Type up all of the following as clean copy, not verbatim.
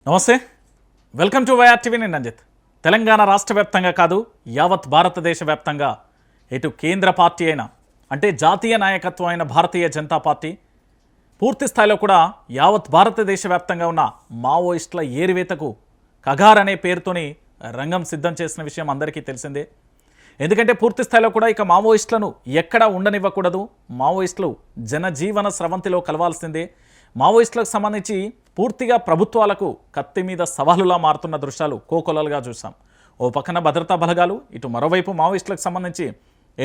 నమస్తే, welcome to YR TV. నేను రంజిత్. తెలంగాణ రాష్ట్ర వ్యాప్తంగా కాదు, యావత్ భారతదేశ వ్యాప్తంగా ఇటు కేంద్ర పార్టీ అయినా అంటే జాతీయ నాయకత్వం అయిన భారతీయ జనతా పార్టీ పూర్తి స్థాయిలో కూడా యావత్ భారతదేశ వ్యాప్తంగా ఉన్న మావోయిస్టుల ఏరివేతకు కగార్ అనే పేరుతోని రంగం సిద్ధం చేసిన విషయం అందరికీ తెలిసిందే. ఎందుకంటే పూర్తి స్థాయిలో కూడా ఇక మావోయిస్టులను ఎక్కడా ఉండనివ్వకూడదు, మావోయిస్టులు జనజీవన స్రవంతిలో కలవాల్సిందే. మావోయిస్టులకు సంబంధించి పూర్తిగా ప్రభుత్వాలకు కత్తి మీద సవాలులా మారుతున్న దృశ్యాలు కోకొల్లలుగా చూసాం. ఓ పక్కన భద్రతా బలగాలు, ఇటు మరోవైపు మావోయిస్టులకు సంబంధించి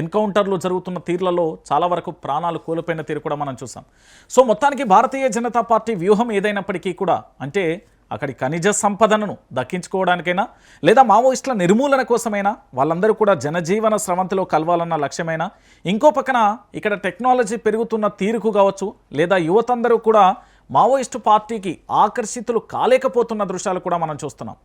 ఎన్కౌంటర్లు జరుగుతున్న తీర్లలో చాలా వరకు ప్రాణాలు కోల్పోయిన తీరు కూడా మనం చూసాం. సో మొత్తానికి భారతీయ జనతా పార్టీ వ్యూహం ఏదైనప్పటికీ కూడా, అంటే అక్కడి ఖనిజ సంపదను దక్కించుకోవడానికైనా లేదా మావోయిస్టుల నిర్మూలన కోసమైనా, వాళ్ళందరూ కూడా జనజీవన స్రవంతిలో కలవాలన్న లక్ష్యమైనా, ఇంకో పక్కన ఇక్కడ టెక్నాలజీ పెరుగుతున్న తీరుకు కావచ్చు, లేదా యువతందరూ కూడా మావోయిస్టు పార్టీకి ఆకర్షితులు కాలేకపోతున్న దృశ్యాలు కూడా మనం చూస్తున్నాం.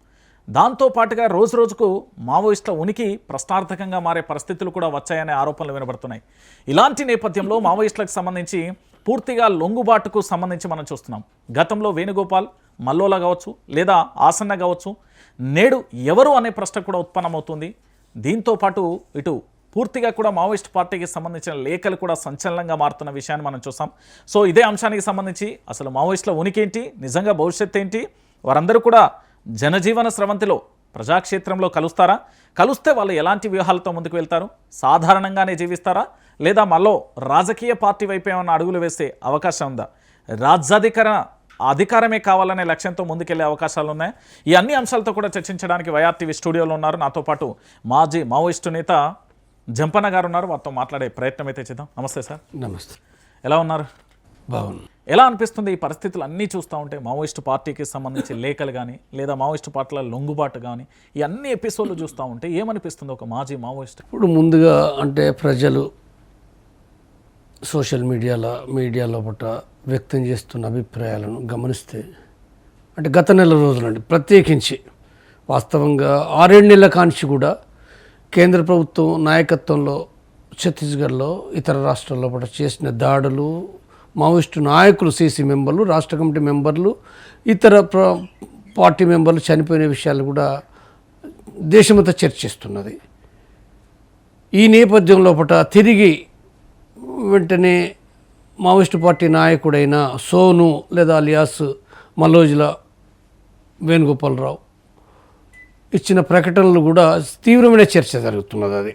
దాంతోపాటుగా రోజు రోజుకు మావోయిస్టుల ఉనికి ప్రశ్నార్థకంగా మారే పరిస్థితులు కూడా వచ్చాయనే ఆరోపణలు వినబడుతున్నాయి. ఇలాంటి నేపథ్యంలో మావోయిస్టులకు సంబంధించి పూర్తిగా లొంగుబాటుకు సంబంధించి మనం చూస్తున్నాం. గతంలో వేణుగోపాల్, మల్లోలా కావచ్చు, లేదా ఆసన్న కావచ్చు, నేడు ఎవరు అనే ప్రశ్న కూడా ఉత్పన్నమవుతుంది. దీంతోపాటు ఇటు పూర్తిగా కూడా మావోయిస్ట్ పార్టీకి సంబంధించిన లేఖలు కూడా సంచలనంగా మారుతున్న విషయాన్ని మనం చూసాం. సో ఇదే అంశానికి సంబంధించి అసలు మావోయిస్టుల ఉనికి ఏంటి, నిజంగా భవిష్యత్తు ఏంటి, వారందరూ కూడా జనజీవన స్రవంతిలో ప్రజాక్షేత్రంలో కలుస్తారా, కలిస్తే వాళ్ళు ఎలాంటి వ్యూహాలతో ముందుకు వెళ్తారు, సాధారణంగానే జీవిస్తారా, లేదా మళ్ళీ రాజకీయ పార్టీ వైపు ఏమన్నా అడుగులు వేసే అవకాశం ఉందా, అధికారమే కావాలనే లక్ష్యంతో ముందుకెళ్లే అవకాశాలు ఉన్నాయి. ఈ అన్ని అంశాలతో కూడా చర్చించడానికి వైఆర్ టీవీ స్టూడియోలో ఉన్నారు. నాతో పాటు మాజీ మావోయిస్టు నేత జంపన్న గారు ఉన్నారు. వారితో మాట్లాడే ప్రయత్నం అయితే చేద్దాం. నమస్తే సార్. నమస్తే. ఎలా ఉన్నారు? బాగుంది. ఎలా అనిపిస్తుంది ఈ పరిస్థితులు అన్నీ చూస్తూ ఉంటే, మావోయిస్టు పార్టీకి సంబంధించి లేఖలు కానీ, లేదా మావోయిస్టు పార్టీల లొంగుబాటు కానీ, ఈ అన్ని ఎపిసోడ్లు చూస్తూ ఉంటే ఏమనిపిస్తుంది ఒక మాజీ మావోయిస్టు? ఇప్పుడు ముందుగా అంటే ప్రజలు సోషల్ మీడియాలో పట్ల వ్యక్తం చేస్తున్న అభిప్రాయాలను గమనిస్తే, అంటే గత నెల రోజులండి ప్రత్యేకించి వాస్తవంగా 6-7 నెలల కాంచి కూడా కేంద్ర ప్రభుత్వం నాయకత్వంలో ఛత్తీస్గఢ్లో ఇతర రాష్ట్రాల్లో పట్ల చేసిన దాడులు, మావోయిస్టు నాయకులు, సీసీ మెంబర్లు, రాష్ట్ర కమిటీ మెంబర్లు, ఇతర పార్టీ మెంబర్లు చనిపోయిన విషయాలు కూడా దేశమంతా చర్చిస్తున్నది. ఈ నేపథ్యంలో పట్ల తిరిగి వెంటనే మావోయిస్టు పార్టీ నాయకుడైన సోను లేదా అలియాస్ మల్లోజుల వేణుగోపాలరావు ఇచ్చిన ప్రకటనలు కూడా తీవ్రమైన చర్చ జరుగుతున్నది. అది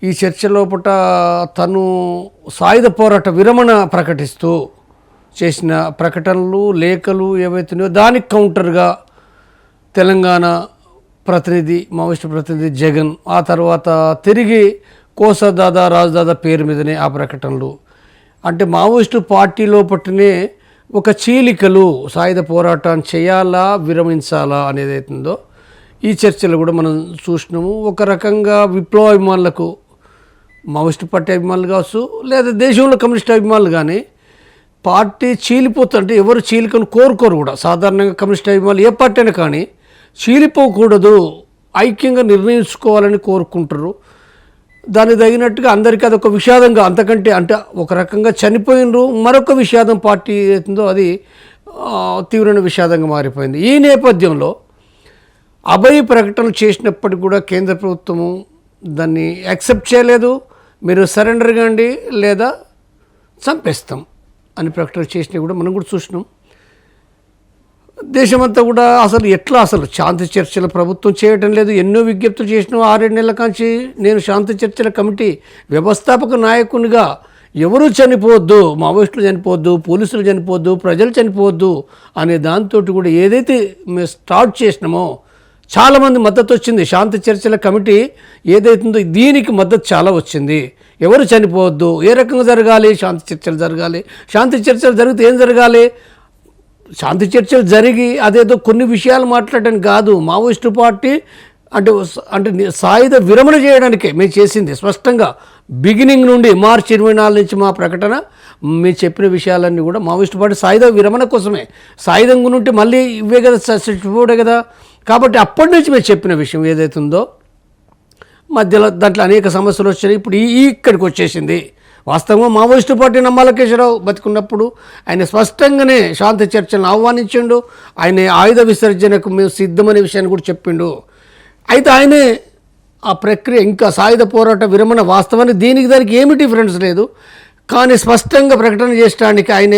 ఈ చర్చ లోపల తను సాయుధ పోరాట విరమణ ప్రకటిస్తూ చేసిన ప్రకటనలు, లేఖలు ఏవైతున్నాయో దానికి కౌంటర్గా తెలంగాణ ప్రతినిధి, మావోయిస్టు ప్రతినిధి జగన్, ఆ తర్వాత తిరిగి కోసదాదా, రాజదాదా పేరు మీదనే ఆ ప్రకటనలు, అంటే మావోయిస్టు పార్టీ లోపటనే ఒక చీలికలు, సాయుధ పోరాటాన్ని చేయాలా విరమించాలా అనేది అవుతుందో ఈ చర్చలు కూడా మనం చూసినాము. ఒక రకంగా విప్లవ అభిమానులకు, మావోయిస్టు పార్టీ అభిమానులు కావచ్చు, లేదా దేశంలో కమ్యూనిస్ట్ అభిమానులు కానీ పార్టీ చీలిపోతుంటే ఎవరు చీలికను కోరుకోరు కూడా. సాధారణంగా కమ్యూనిస్ట్ అభిమానులు ఏ పార్టీ అయినా కానీ చీలిపోకూడదు, ఐక్యంగా నిర్ణయించుకోవాలని కోరుకుంటారు. దానికి తగినట్టుగా అందరికీ అదొక విషాదంగా, అంతకంటే అంటే ఒక రకంగా చనిపోయినరు, మరొక విషాదం పార్టీ అవుతుందో అది తీవ్రమైన విషాదంగా మారిపోయింది. ఈ నేపథ్యంలో అభయ ప్రకటనలు చేసినప్పటికీ కూడా కేంద్ర ప్రభుత్వము దాన్ని యాక్సెప్ట్ చేయలేదు. మీరు సరెండర్ కాండి లేదా చంపేస్తాం అని ప్రకటన చేసినవి కూడా మనం కూడా చూసినాం. దేశమంతా కూడా అసలు శాంతి చర్చలు ప్రభుత్వం చేయటం లేదు. ఎన్నో విజ్ఞప్తులు చేసినాం 6-7 నెలల కాంచి. నేను శాంతి చర్చల కమిటీ వ్యవస్థాపక నాయకునిగా ఎవరూ చనిపోవద్దు, మావోయిస్టులు చనిపోవద్దు, పోలీసులు చనిపోవద్దు, ప్రజలు చనిపోవద్దు అనే దాంతో కూడా ఏదైతే మేము స్టార్ట్ చేసినామో చాలామంది మద్దతు వచ్చింది. శాంతి చర్చల కమిటీ ఏదైతుందో దీనికి మద్దతు చాలా వచ్చింది. ఎవరు చనిపోవద్దు, ఏ రకంగా జరగాలి, శాంతి చర్చలు జరగాలి. శాంతి చర్చలు జరిగితే ఏం జరగాలి, శాంతి చర్చలు జరిగి అదేదో కొన్ని విషయాలు మాట్లాడడానికి కాదు. మావోయిస్టు పార్టీ అంటే సాయుధ విరమణ చేయడానికే మేము చేసింది. స్పష్టంగా బిగినింగ్ నుండి మార్చి 24 నుంచి మా ప్రకటన, మేము చెప్పిన విషయాలన్నీ కూడా మావోయిస్టు పార్టీ సాయుధ విరమణ కోసమే. సాయుధంగా ఉంటే మళ్ళీ ఇవే కదా చచ్చిపోడే కదా. కాబట్టి అప్పటి నుంచి మేము చెప్పిన విషయం ఏదైతుందో మధ్యలో దాంట్లో అనేక సమస్యలు వచ్చాయి. ఇప్పుడు ఇక్కడికి వచ్చేసింది. వాస్తవంగా మావోయిస్టు పార్టీ నమ్మాలకేశ్వరరావు బతికున్నప్పుడు ఆయన స్పష్టంగానే శాంతి చర్చలను ఆహ్వానించిండు. ఆయన ఆయుధ విసర్జనకు మేము సిద్ధమనే విషయాన్ని కూడా చెప్పిండు. అయితే ఆయనే ఆ ప్రక్రియ ఇంకా సాయుధ పోరాట విరమణ వాస్తవానికి దీనికి దానికి ఏమి డిఫరెన్స్ లేదు, కానీ స్పష్టంగా ప్రకటన చేయడానికి ఆయన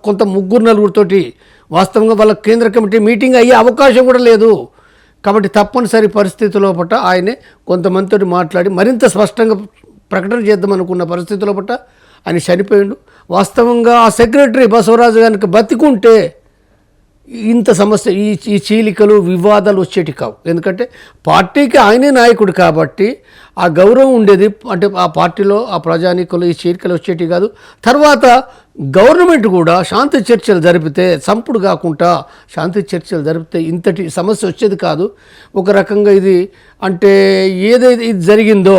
కొంత ముగ్గురు నలుగురితోటి వాస్తవంగా వాళ్ళ కేంద్ర కమిటీ మీటింగ్ అయ్యే అవకాశం కూడా లేదు. కాబట్టి తప్పనిసరి పరిస్థితుల్లో పట్ల ఆయనే కొంతమందితో మాట్లాడి మరింత స్పష్టంగా ప్రకటన చేద్దామనుకున్న పరిస్థితుల్లో పట్ల ఆయన చనిపోయిండు. వాస్తవంగా ఆ సెక్రటరీ బసవరాజు గారికి బతికుంటే ఇంత సమస్య ఈ చీలికలు వివాదాలు వచ్చేటి కావు. ఎందుకంటే పార్టీకి ఆయనే నాయకుడు కాబట్టి ఆ గౌరవం ఉండేది. అంటే ఆ పార్టీలో ఆ ప్రజానీకులు ఈ చీలికలు వచ్చేటి కాదు. తర్వాత గవర్నమెంట్ కూడా శాంతి చర్చలు జరిపితే, చంపుడు కాకుండా శాంతి చర్చలు జరిపితే ఇంతటి సమస్య వచ్చేది కాదు. ఒక రకంగా ఇది అంటే ఏదైతే ఇది జరిగిందో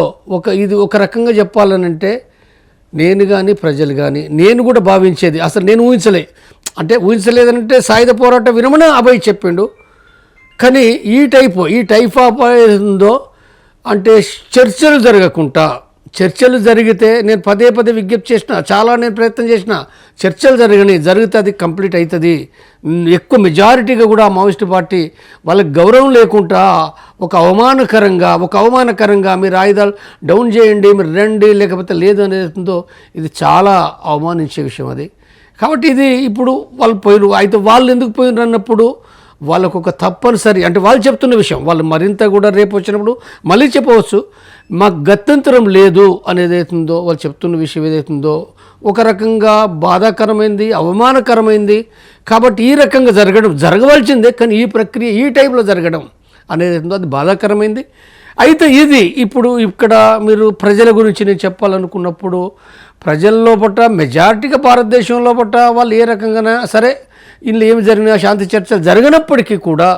ఇది ఒక రకంగా చెప్పాలనంటే నేను కానీ ప్రజలు కానీ నేను కూడా భావించేది అసలు నేను ఊహించలేదంటే సాయుధ పోరాట విరమణ అభయ్ చెప్పిండు. కానీ ఈ టైప్ ఆఫ్ ఉందో అంటే చర్చలు జరిగితే నేను పదే విజ్ఞప్తి చేసిన, చాలా నేను ప్రయత్నం చేసిన, చర్చలు జరిగితే అది కంప్లీట్ అవుతుంది. ఎక్కువ మెజారిటీగా కూడా మావోయిస్ట్ పార్టీ వాళ్ళకి గౌరవం లేకుండా ఒక అవమానకరంగా మీరు ఆయుధాలు డౌన్ చేయండి, మీరు రండి, లేకపోతే లేదు అనేది ఇది చాలా అవమానించే విషయం అది. కాబట్టి ఇది ఇప్పుడు వాళ్ళు పోయిరు. అయితే వాళ్ళు ఎందుకు పోయినారు అన్నప్పుడు వాళ్ళకు ఒక తప్పనిసరి అంటే వాళ్ళు చెప్తున్న విషయం వాళ్ళు మరింత కూడా రేపు వచ్చినప్పుడు మళ్ళీ చెప్పవచ్చు. మాకు గత్యంతరం లేదు అనేది ఏదైతుందో వాళ్ళు చెప్తున్న విషయం ఏదైతుందో ఒక రకంగా బాధాకరమైంది, అవమానకరమైంది. కాబట్టి ఈ రకంగా జరగవలసిందే, కానీ ఈ ప్రక్రియ ఈ టైంలో జరగడం అనేది అది బాధాకరమైంది. అయితే ఇది ఇప్పుడు ఇక్కడ మీరు ప్రజల గురించి నేను చెప్పాలనుకున్నప్పుడు ప్రజల్లో పట్ల మెజారిటీగా భారతదేశంలో పట్ల వాళ్ళు ఏ రకంగా సరే ఇందులో ఏమి జరిగినా శాంతి చర్చలు జరిగినప్పటికీ కూడా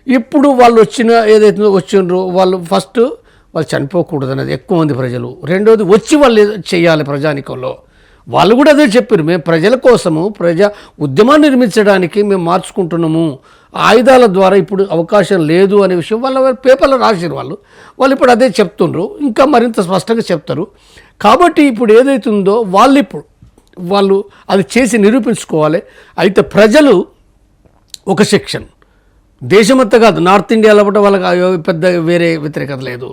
ఇప్పుడు వాళ్ళు ఏదైతే వచ్చిండ్రో వాళ్ళు ఫస్ట్ వాళ్ళు చనిపోకూడదు అనేది ఎక్కువ మంది ప్రజలు. రెండోది వచ్చి వాళ్ళు చేయాలి ప్రజానికంలో. వాళ్ళు కూడా అదే చెప్పారు, మేము ప్రజల కోసము ఉద్యమాన్ని నిర్మించడానికి మేము మార్చుకుంటున్నాము, ఆయుధాల ద్వారా ఇప్పుడు అవకాశం లేదు అనే విషయం వాళ్ళ పేపర్లో రాసారు. వాళ్ళు ఇప్పుడు అదే చెప్తుండ్రు, ఇంకా మరింత స్పష్టంగా చెప్తారు. కాబట్టి ఇప్పుడు ఏదైతుందో వాళ్ళు అది చేసి నిరూపించుకోవాలి. అయితే ప్రజలు ఒక సెక్షన్, దేశమంతా కాదు, నార్త్ ఇండియాలో కూడా వాళ్ళకి పెద్ద వేరే వ్యతిరేకత లేదు.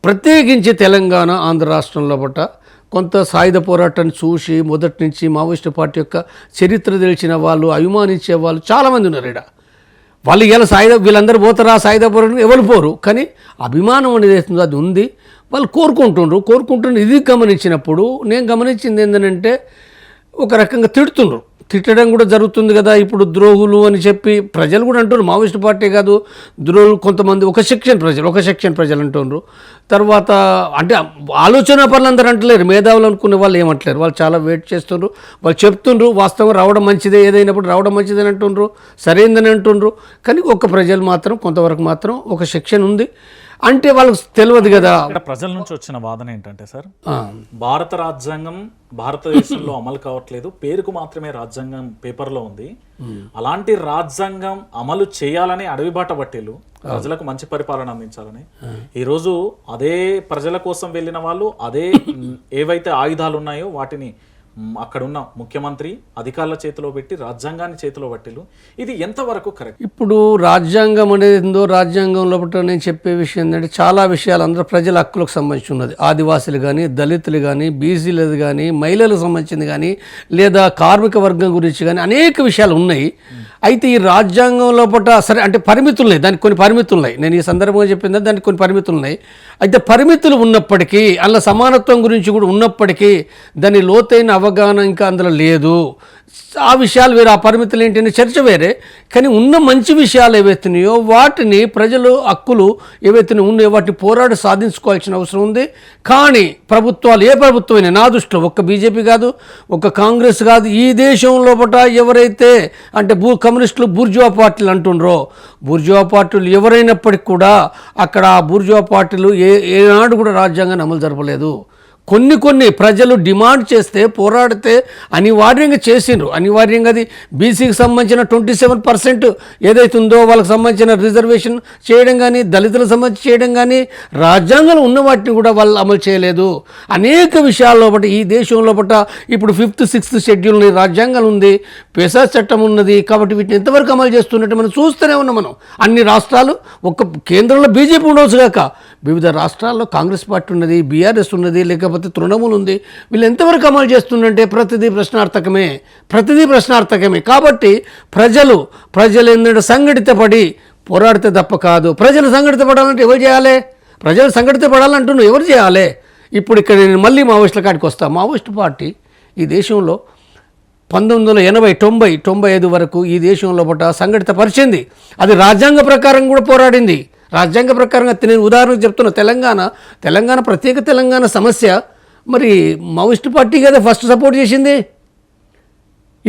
ప్రత్యేకించి తెలంగాణ ఆంధ్ర రాష్ట్రంలో పట్ల కొంత సాయుధ పోరాటాన్ని చూసి మొదటి నుంచి మావోయిస్టు పార్టీ యొక్క చరిత్ర తెలిసిన వాళ్ళు, అభిమానించే వాళ్ళు చాలామంది ఉన్నారు. వాళ్ళు ఇలా వీళ్ళందరూ పోతారా సాయుధ పోరాటం? ఎవరు పోరు, కానీ అభిమానం అనేది అది ఉంది. వాళ్ళు కోరుకుంటుండ్రు. ఇది గమనించినప్పుడు నేను గమనించింది ఏంటంటే ఒక రకంగా తిట్టడం కూడా జరుగుతుంది కదా. ఇప్పుడు ద్రోహులు అని చెప్పి ప్రజలు కూడా అంటున్నారు, మావోయిస్టు పార్టీ కాదు ద్రోహులు కొంతమంది ఒక సెక్షన్ ప్రజలు అంటున్నారు. తర్వాత అంటే ఆలోచన పనులందరూ అంటలేరు, మేధావులు అనుకునే వాళ్ళు ఏమంటలేరు. వాళ్ళు చాలా వెయిట్ చేస్తుండ్రు, వాళ్ళు చెప్తుండ్రు వాస్తవంగా రావడం మంచిదే, ఏదైనప్పుడు రావడం మంచిదని అంటుండ్రు, సరైందని అంటుండ్రు. కానీ ప్రజలు మాత్రం కొంతవరకు మాత్రం ఒక సెక్షన్ ఉంది అంటే వాళ్ళకి తెలియదు కదా. ప్రజల నుంచి వచ్చిన వాదన ఏంటంటే సార్, భారత రాజ్యాంగం భారతదేశంలో అమలు కావట్లేదు, పేరుకు మాత్రమే రాజ్యాంగం పేపర్లో ఉంది. అలాంటి రాజ్యాంగం అమలు చేయాలని అడవిబాట పట్టేలు ప్రజలకు మంచి పరిపాలన అందించాలని. ఈరోజు అదే ప్రజల కోసం వెళ్ళిన వాళ్ళు అదే ఏవైతే ఆయుధాలు ఉన్నాయో వాటిని అక్కడున్న ముఖ్యమంత్రి అధికారుల చేతిలో పెట్టి రాజ్యాంగాన్ని చేతిలో పట్టిలు. ఇది ఎంతవరకు కరెక్ట్? ఇప్పుడు రాజ్యాంగం అనేది ఏందో, రాజ్యాంగం లోపల నేను చెప్పే విషయం ఏంటంటే చాలా విషయాలు అందరూ ప్రజల హక్కులకు సంబంధించి ఉన్నది. ఆదివాసులు కానీ, దళితులు కానీ, బీసీలు కానీ, మహిళలకు సంబంధించింది కానీ, లేదా కార్మిక వర్గం గురించి కానీ అనేక విషయాలు ఉన్నాయి. అయితే ఈ రాజ్యాంగం లోపల సరే అంటే పరిమితులు ఉన్నాయి, దానికి కొన్ని పరిమితులు ఉన్నాయి. నేను ఈ సందర్భంగా చెప్పింది దానికి కొన్ని పరిమితులు ఉన్నాయి. అయితే పరిమితులు ఉన్నప్పటికీ అలా సమానత్వం గురించి కూడా ఉన్నప్పటికీ దాని లోతైన అవగాహన ఇంకా అందులో లేదు. ఆ విషయాలు వేరే, ఆ పరిమితులు ఏంటనే చర్చ వేరే. కానీ ఉన్న మంచి విషయాలు ఏవైతున్నాయో వాటిని ప్రజలు హక్కులు ఏవైతే ఉన్నాయో వాటిని పోరాడి సాధించుకోవాల్సిన అవసరం ఉంది. కానీ ప్రభుత్వాలు ఏ ప్రభుత్వమైనా నా దృష్టిలో ఒక్క బీజేపీ కాదు, ఒక్క కాంగ్రెస్ కాదు, ఈ దేశం లోపల ఎవరైతే అంటే కమ్యూనిస్టులు బూర్జువా పార్టీలు అంటుండ్రో, బూర్జువా పార్టీలు ఎవరైనప్పటికీ కూడా అక్కడ ఆ బూర్జువా పార్టీలు ఏనాడు కూడా రాజ్యాంగాన్ని అమలు జరపలేదు. కొన్ని ప్రజలు డిమాండ్ చేస్తే పోరాడితే అనివార్యంగా చేసిండ్రు. అనివార్యంగా అది బీసీకి సంబంధించిన 27% ఏదైతే ఉందో వాళ్ళకి సంబంధించిన రిజర్వేషన్ చేయడం కానీ, దళితులకు సంబంధించి చేయడం కానీ, రాజ్యాంగంలో ఉన్న వాటిని కూడా వాళ్ళు అమలు చేయలేదు. అనేక విషయాల్లో బట్టి ఈ దేశంలో బట్ట ఇప్పుడు 5th 6th షెడ్యూల్ ఉంది, రాజ్యాంగం ఉంది, పెసా చట్టం ఉన్నది. కాబట్టి వీటిని ఎంతవరకు అమలు చేస్తున్నట్టు మనం చూస్తూనే ఉన్నాం. మనం అన్ని రాష్ట్రాలు, ఒక్క కేంద్రంలో బీజేపీ ఉండవచ్చు కాక వివిధ రాష్ట్రాల్లో కాంగ్రెస్ పార్టీ ఉన్నది, బీఆర్ఎస్ ఉన్నది, లేకపోతే తృణమూల్ ఉంది. వీళ్ళు ఎంతవరకు అమలు చేస్తుందంటే ప్రతిదీ ప్రశ్నార్థకమే. కాబట్టి ప్రజలు ఏంటంటే సంఘటితపడి పోరాడితే తప్ప కాదు. ప్రజలు సంఘటిత పడాలంటే ఎవరు చేయాలి? ప్రజలు సంఘటిత పడాలంటున్నావు, ఎవరు చేయాలి? ఇప్పుడు ఇక్కడ నేను మళ్ళీ మావోయిస్టుల కాడికి వస్తా. మావోయిస్టు పార్టీ ఈ దేశంలో 1980, 95 వరకు ఈ దేశంలో పట్ల సంఘటిత పరిచింది. అది రాజ్యాంగ ప్రకారం కూడా పోరాడింది. రాజ్యాంగ ప్రకారంగా నేను ఉదాహరణకు చెప్తున్నా, తెలంగాణ ప్రత్యేక తెలంగాణ సమస్య మరి మావోయిస్టు పార్టీ కదా ఫస్ట్ సపోర్ట్ చేసింది.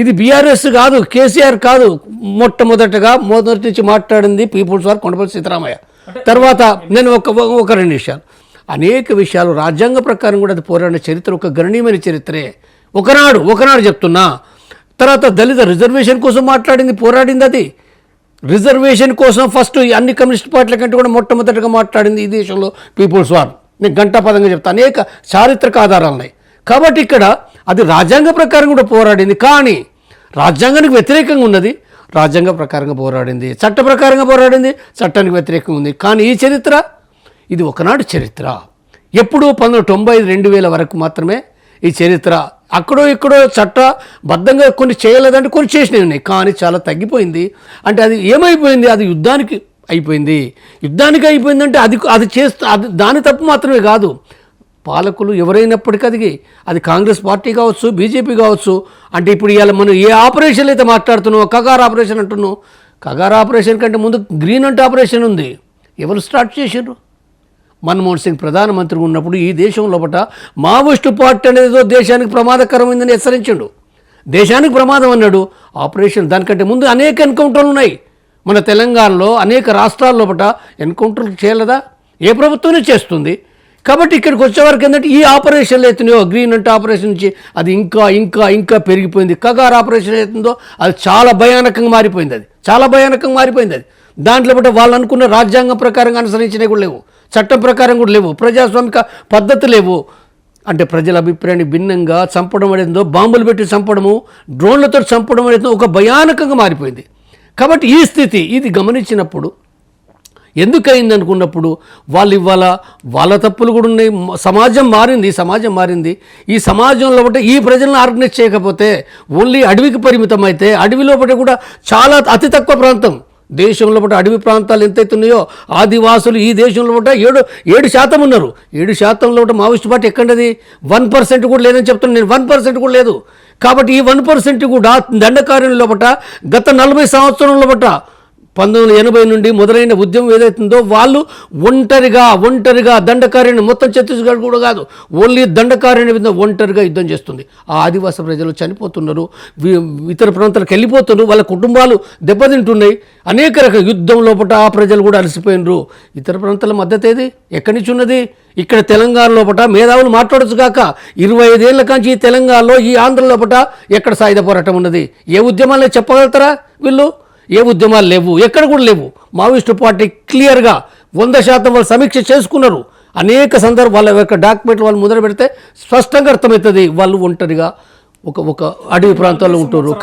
ఇది బీఆర్ఎస్ కాదు, కేసీఆర్ కాదు. మొదటి నుంచి మాట్లాడింది పీపుల్స్ వార్ కొండపల్లి సీతారామయ్య. తర్వాత నేను ఒక 2 విషయాలు, అనేక విషయాలు రాజ్యాంగ ప్రకారం కూడా అది పోరాడిన చరిత్ర ఒక గణనీయమైన చరిత్రే. ఒకనాడు చెప్తున్నా. తర్వాత దళిత రిజర్వేషన్ కోసం పోరాడింది. అది రిజర్వేషన్ కోసం ఫస్ట్ అన్ని కమ్యూనిస్ట్ పార్టీల కంటే కూడా మొట్టమొదటిగా మాట్లాడింది ఈ దేశంలో పీపుల్స్ వార్. నేను గంటాపదంగా చెప్తాను, అనేక చారిత్రక ఆధారాలు ఉన్నాయి. కాబట్టి ఇక్కడ అది రాజ్యాంగ ప్రకారం కూడా పోరాడింది, కానీ రాజ్యాంగానికి వ్యతిరేకంగా ఉన్నది. రాజ్యాంగ ప్రకారంగా పోరాడింది, చట్ట ప్రకారంగా పోరాడింది, చట్టానికి వ్యతిరేకంగా ఉంది. కానీ ఈ చరిత్ర ఇది ఒకనాడు చరిత్ర. ఎప్పుడు 1995, 2000 వరకు మాత్రమే ఈ చరిత్ర. అక్కడో ఇక్కడో చట్టబద్ధంగా కొన్ని చేయలేదంటే కొన్ని చేసినవి ఉన్నాయి, కానీ చాలా తగ్గిపోయింది. అంటే అది ఏమైపోయింది? అది యుద్ధానికి అయిపోయిందంటే అది దాని తప్పు మాత్రమే కాదు. పాలకులు ఎవరైనప్పటికీ అది కాంగ్రెస్ పార్టీ కావచ్చు, బీజేపీ కావచ్చు. అంటే ఇప్పుడు ఇవాళ మనం ఏ ఆపరేషన్లు అయితే మాట్లాడుతున్నామో, కగార్ ఆపరేషన్ అంటున్నాం. కగార్ ఆపరేషన్ కంటే ముందు గ్రీన్ అంట్ ఆపరేషన్ ఉంది. ఎవరు స్టార్ట్ చేశారు? మన్మోహన్ సింగ్ ప్రధానమంత్రిగా ఉన్నప్పుడు ఈ దేశం లోపల మావోయిస్టు పార్టీ అనేది దేశానికి ప్రమాదకరమైందని హెచ్చరించాడు. దేశానికి ప్రమాదం అన్నాడు. ఆపరేషన్ దానికంటే ముందు అనేక ఎన్కౌంటర్లు ఉన్నాయి. మన తెలంగాణలో అనేక రాష్ట్రాల లోపల ఎన్కౌంటర్లు చేయలేదా? ఏ ప్రభుత్వమే చేస్తుంది. కాబట్టి ఇక్కడికి వచ్చేవారికి ఏంటంటే ఈ ఆపరేషన్లు అవుతున్నాయో, గ్రీన్ అంటే ఆపరేషన్ నుంచి అది ఇంకా పెరిగిపోయింది. కగార్ ఆపరేషన్ అవుతుందో అది చాలా భయానకంగా మారిపోయింది. అది దాంట్లో బట్టి వాళ్ళు అనుకున్న రాజ్యాంగం ప్రకారంగా అనుసరించినవి కూడా లేవు, చట్టం ప్రకారం కూడా లేవు, ప్రజాస్వామిక పద్ధతి లేవు. అంటే ప్రజల అభిప్రాయాన్ని భిన్నంగా చంపడం అనేది, బాంబులు పెట్టి చంపడము, డ్రోన్లతో చంపడం అనేది ఒక భయానకంగా మారిపోయింది. కాబట్టి ఈ స్థితి ఇది గమనించినప్పుడు ఎందుకయింది అనుకున్నప్పుడు వాళ్ళు ఇవాళ వాళ్ళ తప్పులు కూడా ఉన్నాయి. సమాజం మారింది. ఈ సమాజంలో బట్టి ఈ ప్రజలను ఆర్గనైజ్ చేయకపోతే ఓన్లీ అడవికి పరిమితం అయితే, అడవిలో బట్టి కూడా చాలా అతి తక్కువ ప్రాంతం దేశంలో బట్టి అడవి ప్రాంతాలు ఎంతైతే ఉన్నాయో ఆదివాసులు ఈ దేశంలో బట్టి 7% ఉన్నారు. 7%లో బట్టి మావోయిస్ట్ పార్టీ ఎక్కడది? 1% కూడా లేదని చెప్తున్నాను నేను. 1% కూడా లేదు. కాబట్టి ఈ 1% కూడా దండకారణ్యంలో బట్ట గత 40 సంవత్సరంలో బట్ట 1980 నుండి మొదలైన ఉద్యమం ఏదైతుందో వాళ్ళు ఒంటరిగా దండకార్యాన్ని మొత్తం ఛత్తీస్గఢ్ కూడా కాదు, ఓన్లీ దండకార్యాన్ని మీద ఒంటరిగా యుద్ధం చేస్తుంది. ఆ ఆదివాసీ ప్రజలు చనిపోతున్నారు, ఇతర ప్రాంతాలకు వెళ్ళిపోతున్నారు, వాళ్ళ కుటుంబాలు దెబ్బతింటున్నాయి. అనేక రకాల యుద్ధం లోపల ఆ ప్రజలు కూడా అలసిపోయినరు. ఇతర ప్రాంతాల మద్దతు ఏది? ఎక్కడి నుంచి ఉన్నది? ఇక్కడ తెలంగాణ లోపల మేధావులు మాట్లాడచ్చు కాక 25 ఏళ్ల కాంచి ఈ తెలంగాణలో, ఈ ఆంధ్ర లోపల ఎక్కడ సాయుధ పోరాటం ఉన్నది? ఏ ఉద్యమాలే చెప్పగలుగుతారా వీళ్ళు? ఏ ఉద్యమాలు లేవు, ఎక్కడ కూడా లేవు. మావోయిస్టు పార్టీ క్లియర్గా 100% వాళ్ళు సమీక్ష చేసుకున్నారు. అనేక సందర్భాలు వాళ్ళ యొక్క డాక్యుమెంట్లు వాళ్ళు మొదలు పెడితే స్పష్టంగా అర్థమవుతుంది. వాళ్ళు ఒంటరిగా ఒక అడవి ప్రాంతాల్లో ఉంటున్నారు.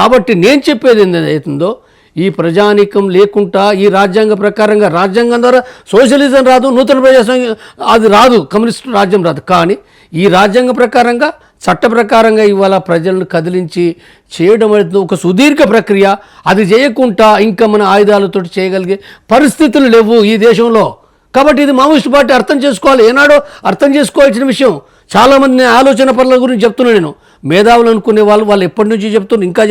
కాబట్టి నేను చెప్పేది ఏంటందో, ఈ ప్రజానీకం లేకుండా ఈ రాజ్యాంగ ప్రకారంగా, రాజ్యాంగం ద్వారా సోషలిజం రాదు, నూతన ప్రజాస్వామ్యం అది రాదు, కమ్యూనిస్ట్ రాజ్యం రాదు. కానీ ఈ రాజ్యాంగ ప్రకారంగా, చట్ట ప్రకారంగా ఇవాళ ప్రజలను కదిలించి చేయడం అనేది ఒక సుదీర్ఘ ప్రక్రియ. అది చేయకుండా ఇంకా మన ఆయుధాలతో చేయగలిగే పరిస్థితులు లేవు ఈ దేశంలో. కాబట్టి ఇది మావోయిస్ట్ పార్టీ అర్థం చేసుకోవాలి. ఏనాడో అర్థం చేసుకోవాల్సిన విషయం. చాలామంది ఆలోచన పనుల గురించి చెప్తున్నాను నేను. మేధావులు అనుకునే వాళ్ళు ఎప్పటి నుంచి చెప్తున్నారు, ఇంకా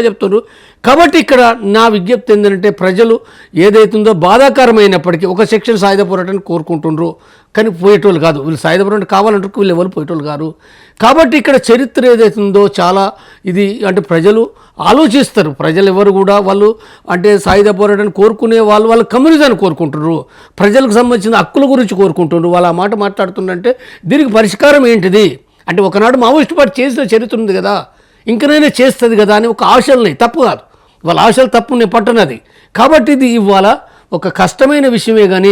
చెప్తున్నారు. కాబట్టి ఇక్కడ నా విజ్ఞప్తి ఏంటంటే ప్రజలు ఏదైతుందో బాధాకరమైనప్పటికీ ఒక సెక్షన్ సాయుధ పోరాటాన్ని కోరుకుంటున్నారు, కానీ పోయేటోళ్ళు కాదు. వీళ్ళు సాయుధ పోరాటం కావాలంటారు, వీళ్ళు ఎవరు పోయేటోళ్ళు కాదు. కాబట్టి ఇక్కడ చరిత్ర ఏదైతుందో చాలా ఇది అంటే ప్రజలు ఆలోచిస్తారు. ప్రజలు ఎవరు కూడా వాళ్ళు అంటే సాయుధ పోరాటాన్ని కోరుకునే వాళ్ళు కమ్యూనిజాన్ని కోరుకుంటున్నారు, ప్రజలకు సంబంధించిన హక్కుల గురించి కోరుకుంటున్నారు. వాళ్ళు ఆ మాట మాట్లాడుతుందంటే దీనికి పరిష్కారం ఏంటిది అంటే ఒకనాడు మావోయిస్టు పార్టీ చేసిన చరిత్ర ఉంది కదా, ఇంకనైనా చేస్తుంది కదా అని ఒక ఆశలున్నాయి. తప్పు కాదు, వాళ్ళ ఆశలు తప్పు, నేను పట్టనది. కాబట్టి ఇది ఇవాళ ఒక కష్టమైన విషయమే, కానీ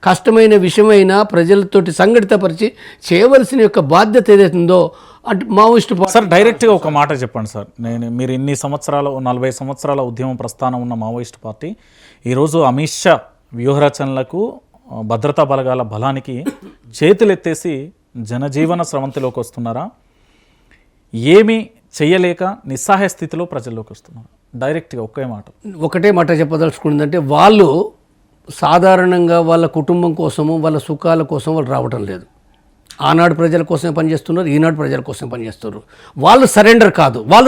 కష్టమైన విషయమైనా ప్రజలతోటి సంఘటితపరిచి చేయవలసిన యొక్క బాధ్యత ఏదైతుందో అంటే మావోయిస్టు పార్టీ. సార్ డైరెక్ట్గా ఒక మాట చెప్పండి సార్. మీరు ఇన్ని సంవత్సరాలు 40 సంవత్సరాల ఉద్యమ ప్రస్థానం ఉన్న మావోయిస్టు పార్టీ ఈరోజు అమిత్ షా వ్యూహరచనలకు భద్రతా బలగాల బలానికి చేతులెత్తేసి జనజీవన స్రవంతిలోకి వస్తున్నారా, ఏమీ చెయ్యలేక నిస్సహాయ స్థితిలో ప్రజల్లోకి వస్తున్నారు? డైరెక్ట్గా ఒకటే మాట చెప్పదలుచుకుందంటే వాళ్ళు సాధారణంగా వాళ్ళ కుటుంబం కోసము వాళ్ళ సుఖాల కోసం వాళ్ళు రావటం లేదు. ఆనాడు ప్రజల కోసమే పనిచేస్తున్నారు, ఈనాడు ప్రజల కోసం పనిచేస్తున్నారు. వాళ్ళు సరెండర్ కాదు, వాళ్ళ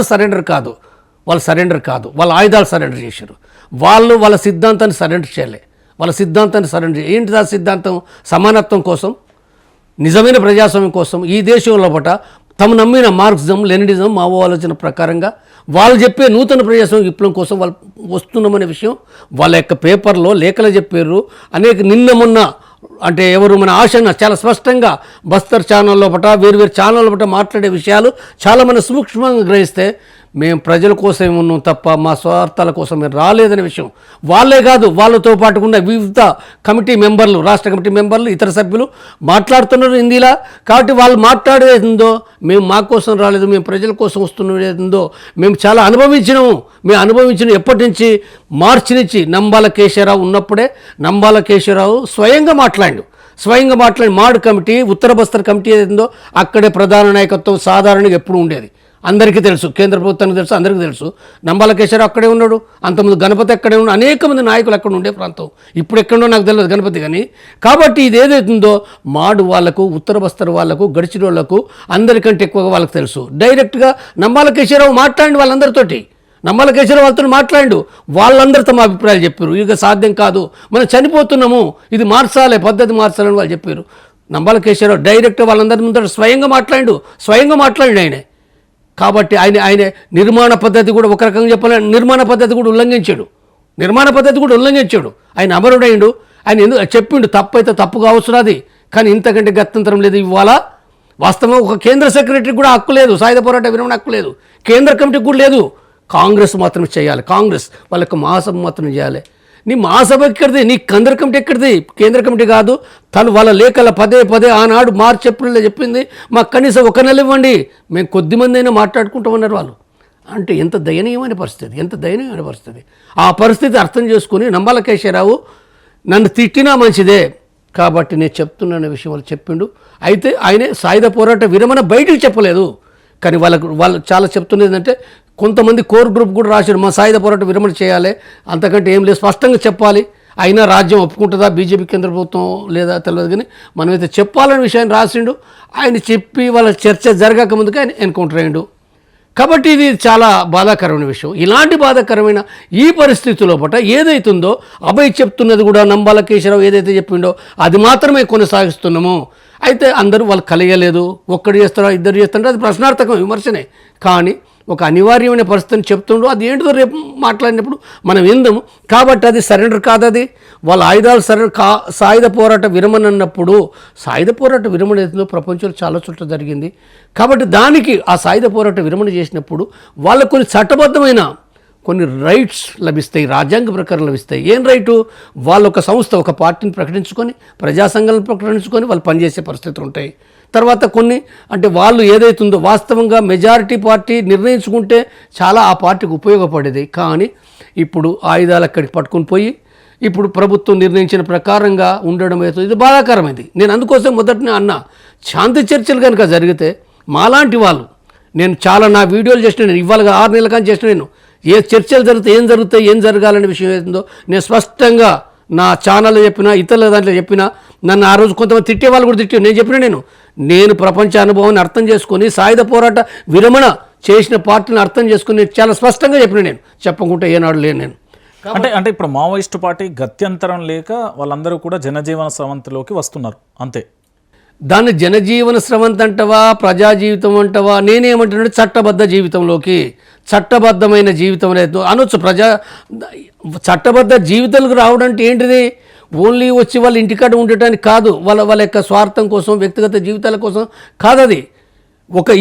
ఆయుధాలు సరెండర్ చేశారు. వాళ్ళ సిద్ధాంతాన్ని సరెండర్ చేయలే. ఏంటి ఆ సిద్ధాంతం? సమానత్వం కోసం, నిజమైన ప్రజాస్వామ్యం కోసం, ఈ దేశంలో పట తమ నమ్మిన మార్క్సిజం లెనినిజం మావో ఆలోచన ప్రకారంగా వాళ్ళు చెప్పే నూతన ప్రజాస్వామ్య విప్లవం కోసం వాళ్ళు వస్తున్నామనే విషయం వాళ్ళ యొక్క పేపర్లో లేఖలు చెప్పారు. నిన్న మొన్న అంటే ఎవరు మన ఆశన్న చాలా స్పష్టంగా బస్తర్ ఛానల్లో పట వేరు ఛానల్లో పట మాట్లాడే విషయాలు చాలా మన సూక్ష్మంగా గ్రహిస్తే మేము ప్రజల కోసం ఉన్నాం తప్ప మా స్వార్థాల కోసం మేము రాలేదనే విషయం వాళ్ళే కాదు, వాళ్ళతో పాటు ఉన్న వివిధ కమిటీ మెంబర్లు, రాష్ట్ర కమిటీ మెంబర్లు, ఇతర సభ్యులు మాట్లాడుతున్నారు హిందీలా. కాబట్టి వాళ్ళు మాట్లాడేదో మేము మా కోసం రాలేదు, మేము ప్రజల కోసం వస్తున్నదో మేము చాలా అనుభవించినాము. మేము అనుభవించిన ఎప్పటి నుంచి? మార్చి నుంచి నంబాల కేశవరావు ఉన్నప్పుడే నంబాల కేశవరావు స్వయంగా మాట్లాడి మాడ్ కమిటీ, ఉత్తర బస్తర్ కమిటీ ఏదైందో అక్కడే ప్రధాన నాయకత్వం సాధారణంగా ఎప్పుడు ఉండేది. అందరికీ తెలుసు, కేంద్ర ప్రభుత్వానికి తెలుసు, అందరికీ తెలుసు. నంబాల కేశవరావు అక్కడే ఉన్నాడు, అంతకుముందు గణపతి అక్కడే ఉన్నాడు, అనేక మంది నాయకులు అక్కడ ఉండే ప్రాంతం. ఇప్పుడు ఎక్కడో నాకు తెలియదు గణపతి కానీ. కాబట్టి ఇది ఏదైతుందో మాడు వాళ్లకు, ఉత్తర బస్తర్ వాళ్లకు, గడిచిన వాళ్లకు అందరికంటే ఎక్కువగా వాళ్ళకి తెలుసు. డైరెక్ట్గా నంబాల కేశవరావు మాట్లాడి వాళ్ళందరితోటి, వాళ్ళతో మాట్లాడు, వాళ్ళందరూ తమ అభిప్రాయాలు చెప్పారు. ఇక సాధ్యం కాదు, మనం చనిపోతున్నాము, ఇది మార్చాలి, పద్ధతి మార్చాలని వాళ్ళు చెప్పారు. నంబాల కేశవరావు డైరెక్ట్గా వాళ్ళందరి ముందర స్వయంగా మాట్లాడి ఆయనే. కాబట్టి ఆయన నిర్మాణ పద్ధతి కూడా ఒక రకంగా చెప్పాలంటే నిర్మాణ పద్ధతి కూడా ఉల్లంఘించాడు. ఆయన అమరుడైండు, ఆయన ఎందుకు చెప్పిండు తప్పైతే తప్పు కావచ్చు అది, కానీ ఇంతకంటే గత్యంతరం లేదు. ఇవాళ వాస్తవం ఒక కేంద్ర సెక్రటరీ కూడా హక్కు లేదు, సాయుధ పోరాట విరమణ హక్కు లేదు, కేంద్ర కమిటీకి కూడా లేదు. కాంగ్రెస్ మాత్రం చేయాలి, కాంగ్రెస్ వాళ్ళకి మహాసభ మాత్రం చేయాలి. నీ మహాసభ ఎక్కడిది? నీ కేంద్ర కమిటీ ఎక్కడిది? కేంద్ర కమిటీ కాదు, తను వాళ్ళ లేఖల పదే ఆనాడు మార్చి ఏప్రిల్లో చెప్పింది మాకు కనీసం 1 నెల ఇవ్వండి, మేము కొద్దిమంది అయినా మాట్లాడుకుంటామన్నారు వాళ్ళు. అంటే ఎంత దయనీయమైన పరిస్థితి. ఆ పరిస్థితి అర్థం చేసుకుని నంబాల కేశవరావు నన్ను తిట్టినా మంచిదే కాబట్టి నేను చెప్తున్న విషయం వాళ్ళు చెప్పిండు. అయితే ఆయనే సాయుధ పోరాట విరమణ బయటికి చెప్పలేదు, కానీ వాళ్ళు చాలా చెప్తున్నది ఏంటంటే కొంతమంది కోర్ గ్రూప్ కూడా రాశారు మా సాయుధ పోరాట విరమణ చేయాలి, అంతకంటే ఏం లేదు, స్పష్టంగా చెప్పాలి. అయినా రాజ్యం ఒప్పుకుంటుందా, బీజేపీ కేంద్ర ప్రభుత్వం లేదా తెలియదు, కానీ మనమైతే చెప్పాలనే విషయాన్ని రాసిండు. ఆయన చెప్పి వాళ్ళ చర్చ జరగక ముందుగా ఆయన ఎన్కౌంటర్ అయ్యిండు. కాబట్టి ఇది చాలా బాధాకరమైన విషయం. ఇలాంటి బాధాకరమైన ఈ పరిస్థితిలో పట ఏదైతుందో అభయ్ చెప్తున్నది కూడా నంబాల కేశవరావు ఏదైతే చెప్పిండో అది మాత్రమే కొనసాగిస్తున్నాము. అయితే అందరూ వాళ్ళు కలిగలేదు, ఒక్కడు చేస్తారో ఇద్దరు చేస్తారో అది ప్రశ్నార్థకం, విమర్శనే. కానీ ఒక అనివార్యమైన పరిస్థితిని చెప్తుండో అది ఏంటిదో రేపు మాట్లాడినప్పుడు మనం విందాము. కాబట్టి అది సరెండర్ కాదు, అది వాళ్ళ ఆయుధాలు సాయుధ పోరాట విరమణ అన్నప్పుడు సాయుధ పోరాట విరమణ ఏదో ప్రపంచంలో చాలా చోట్ల జరిగింది. కాబట్టి దానికి ఆ సాయుధ పోరాట విరమణ చేసినప్పుడు వాళ్ళకు కొన్ని చట్టబద్ధమైన కొన్ని రైట్స్ లభిస్తాయి, రాజ్యాంగ ప్రకారం లభిస్తాయి. ఏం రైటు? వాళ్ళు ఒక సంస్థ, ఒక పార్టీని ప్రకటించుకొని, ప్రజా సంఘాలను ప్రకటించుకొని వాళ్ళు పనిచేసే పరిస్థితులు ఉంటాయి. తర్వాత కొన్ని అంటే వాళ్ళు ఏదైతుందో వాస్తవంగా మెజారిటీ పార్టీ నిర్ణయించుకుంటే చాలా ఆ పార్టీకి ఉపయోగపడేది. కానీ ఇప్పుడు ఆయుధాలు అక్కడికి పట్టుకొని పోయి ఇప్పుడు ప్రభుత్వం నిర్ణయించిన ప్రకారంగా ఉండడం అవుతుంది. ఇది బాధాకరమైంది. నేను అందుకోసం మొదటనే అన్నా, శాంతి చర్చలు కనుక జరిగితే మాలాంటి వాళ్ళు, నేను చాలా నా వీడియోలు చేసిన, నేను ఇవాళ 6 నెలల కానీ చేసిన, నేను ఏ చర్చలు జరిగితే ఏం జరుగుతాయి, ఏం జరగాలనే విషయం ఏందో నేను స్పష్టంగా నా ఛానల్లో చెప్పినా ఇతరుల దాంట్లో చెప్పినా నన్ను ఆ రోజు కొంతమంది తిట్టే వాళ్ళు కూడా తిట్టారు. నేను చెప్పిన నేను ప్రపంచ అనుభవాన్ని అర్థం చేసుకొని సాయుధ పోరాట విరమణ చేసిన పార్టీని అర్థం చేసుకుని చాలా స్పష్టంగా చెప్పిన నేను చెప్పకుంటే ఏనాడు లేను నేను. అంటే ఇప్పుడు మావోయిస్టు పార్టీ గత్యంతరం లేక వాళ్ళందరూ కూడా జనజీవన స్రవంతిలోకి వస్తున్నారు అంతే. దాన్ని జనజీవన స్రవంతి అంటవా ప్రజా జీవితం అంటవా, నేనేమంటున్నాడు చట్టబద్ధ జీవితంలోకి, చట్టబద్ధమైన జీవితం లేదు అనొచ్చు. చట్టబద్ధ జీవితాలకు రావడం అంటే ఏంటిది? ఓన్లీ వచ్చి వాళ్ళ ఇంటికాడ ఉండటానికి కాదు, వాళ్ళ యొక్క స్వార్థం కోసం వ్యక్తిగత జీవితాల కోసం కాదు. అది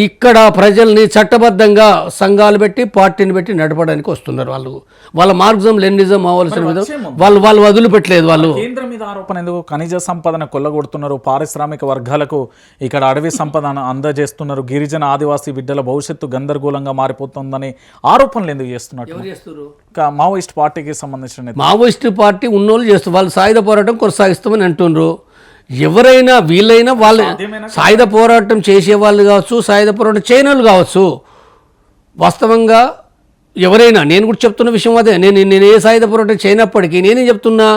ఇక్కడ ప్రజల్ని చట్టబద్ధంగా సంఘాలు పెట్టి పార్టీని పెట్టి నడపడానికి వస్తున్నారు. వాళ్ళ మార్గం లెనిజం అవ్వాల్సిన విధం వాళ్ళు వదిలిపెట్టలేదు. వాళ్ళు కేంద్రం మీద ఆరోపణ ఎందుకు? ఖనిజ సంపదను కొల్లగొడుతున్నారు, పారిశ్రామిక వర్గాలకు ఇక్కడ అడవి సంపదను అందజేస్తున్నారు, గిరిజన ఆదివాసీ బిడ్డల భవిష్యత్తు గందరగోళంగా మారిపోతుందని ఆరోపణలు ఎందుకు చేస్తున్నారు? మావోయిస్ట్ పార్టీకి సంబంధించిన మావోయిస్ట్ పార్టీ ఉన్నోళ్ళు చేస్తారు, వాళ్ళు సాయుధ పోరాటం కొనసాగిస్తామని అంటున్నారు. ఎవరైనా వీళ్ళైనా వాళ్ళు సాయుధ పోరాటం చేసేవాళ్ళు కావచ్చు, సాయుధ పోరాటం చేయని కావచ్చు. వాస్తవంగా ఎవరైనా, నేను కూడా చెప్తున్న విషయం అదే. నేను ఏ సాయుధ పోరాటం చేయనప్పటికీ నేనేం చెప్తున్నా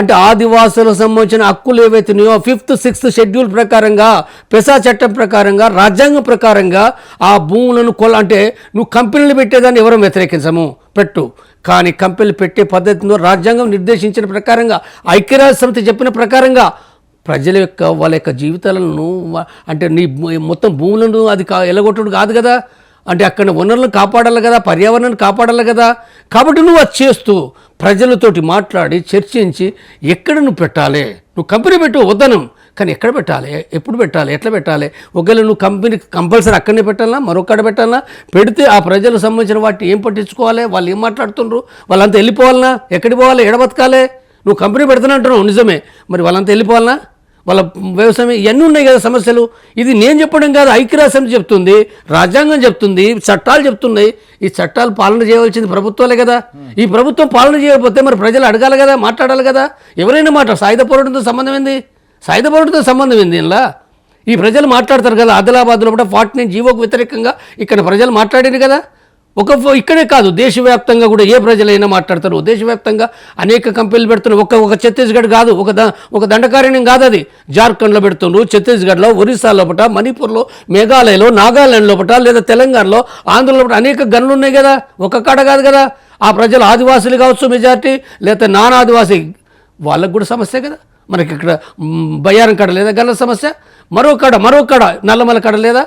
అంటే ఆదివాసులకు సంబంధించిన హక్కులు ఏవైతున్నాయో 5th 6th షెడ్యూల్ ప్రకారంగా, పెసా చట్టం ప్రకారంగా, రాజ్యాంగం ప్రకారంగా ఆ భూములను అంటే నువ్వు కంపెనీలు పెట్టేదాన్ని ఎవరూ వ్యతిరేకించము, పెట్టు. కానీ కంపెనీలు పెట్టే పద్ధతిలో రాజ్యాంగం నిర్దేశించిన ప్రకారంగా, ఐక్యరాజ్య సమితి చెప్పిన ప్రకారంగా ప్రజల యొక్క వాళ్ళ యొక్క జీవితాలను అంటే నీ మొత్తం భూములను అది ఎలగొట్టడు కాదు కదా. అంటే అక్కడ వనరులను కాపాడాలి కదా, పర్యావరణాన్ని కాపాడాలి కదా. కాబట్టి నువ్వు అది చేస్తూ ప్రజలతోటి మాట్లాడి చర్చించి ఎక్కడ నువ్వు పెట్టాలి, నువ్వు కంపెనీ పెట్టు వద్దనం, కానీ ఎక్కడ పెట్టాలి, ఎప్పుడు పెట్టాలి, ఎట్లా పెట్టాలి. ఒకవేళ నువ్వు కంపెనీ కంపల్సరీ అక్కడనే పెట్టాలన్నా మరొక్కడ పెట్టాలన్నా పెడితే ఆ ప్రజలకు సంబంధించిన వాటిని ఏం పట్టించుకోవాలి, వాళ్ళు ఏం మాట్లాడుతుండ్రు, వాళ్ళంతా వెళ్ళిపోవాలన్నా, ఎక్కడికి పోవాలి, ఎడబతకాలి. నువ్వు కంపెనీ పెడుతున్నట్టున్నావు నిజమే, మరి వాళ్ళంతా వెళ్ళిపోవాలన్నా, వాళ్ళ వ్యవసాయం ఇవన్నీ ఉన్నాయి కదా సమస్యలు. ఇది నేను చెప్పడం కాదు, ఐక్యరాజ్య సమితి చెప్తుంది, రాజ్యాంగం చెప్తుంది, చట్టాలు చెప్తున్నాయి. ఈ చట్టాలు పాలన చేయవలసింది ప్రభుత్వాలే కదా. ఈ ప్రభుత్వం పాలన చేయకపోతే మరి ప్రజలు అడగాలి కదా, మాట్లాడాలి కదా. ఎవరైనా సాయుధ పోరాటంతో సంబంధం ఏంది? సాయుధ పోరాటంతో సంబంధం ఏంది? ఇలా ఈ ప్రజలు మాట్లాడతారు కదా. ఆదిలాబాద్లో కూడా 49 జీవోకు వ్యతిరేకంగా ఇక్కడ ప్రజలు మాట్లాడారు కదా. ఇక్కడే కాదు, దేశవ్యాప్తంగా కూడా ఏ ప్రజలైనా మాట్లాడతారు. దేశవ్యాప్తంగా అనేక కంపెనీలు పెడుతున్నారు. ఒక ఛత్తీస్గఢ్ కాదు, ఒక దండకారణ్యం కాదు, అది జార్ఖండ్లో పెడుతున్నారు, ఛత్తీస్గఢ్లో, ఒరిస్సా లోపల, మణిపూర్లో, మేఘాలయలో, నాగాలాండ్ లోపల, లేదా తెలంగాణలో, ఆంధ్రలో అనేక గనులు ఉన్నాయి కదా. ఒక కాడ కాదు కదా. ఆ ప్రజలు ఆదివాసులు కావచ్చు మెజార్టీ, లేదా నాన్ ఆదివాసీ వాళ్ళకు కూడా సమస్య కదా. మనకి ఇక్కడ బయ్యారం కాడ లేదా గల్ల సమస్య, మరో కాడ నల్లమల కాడ లేదా,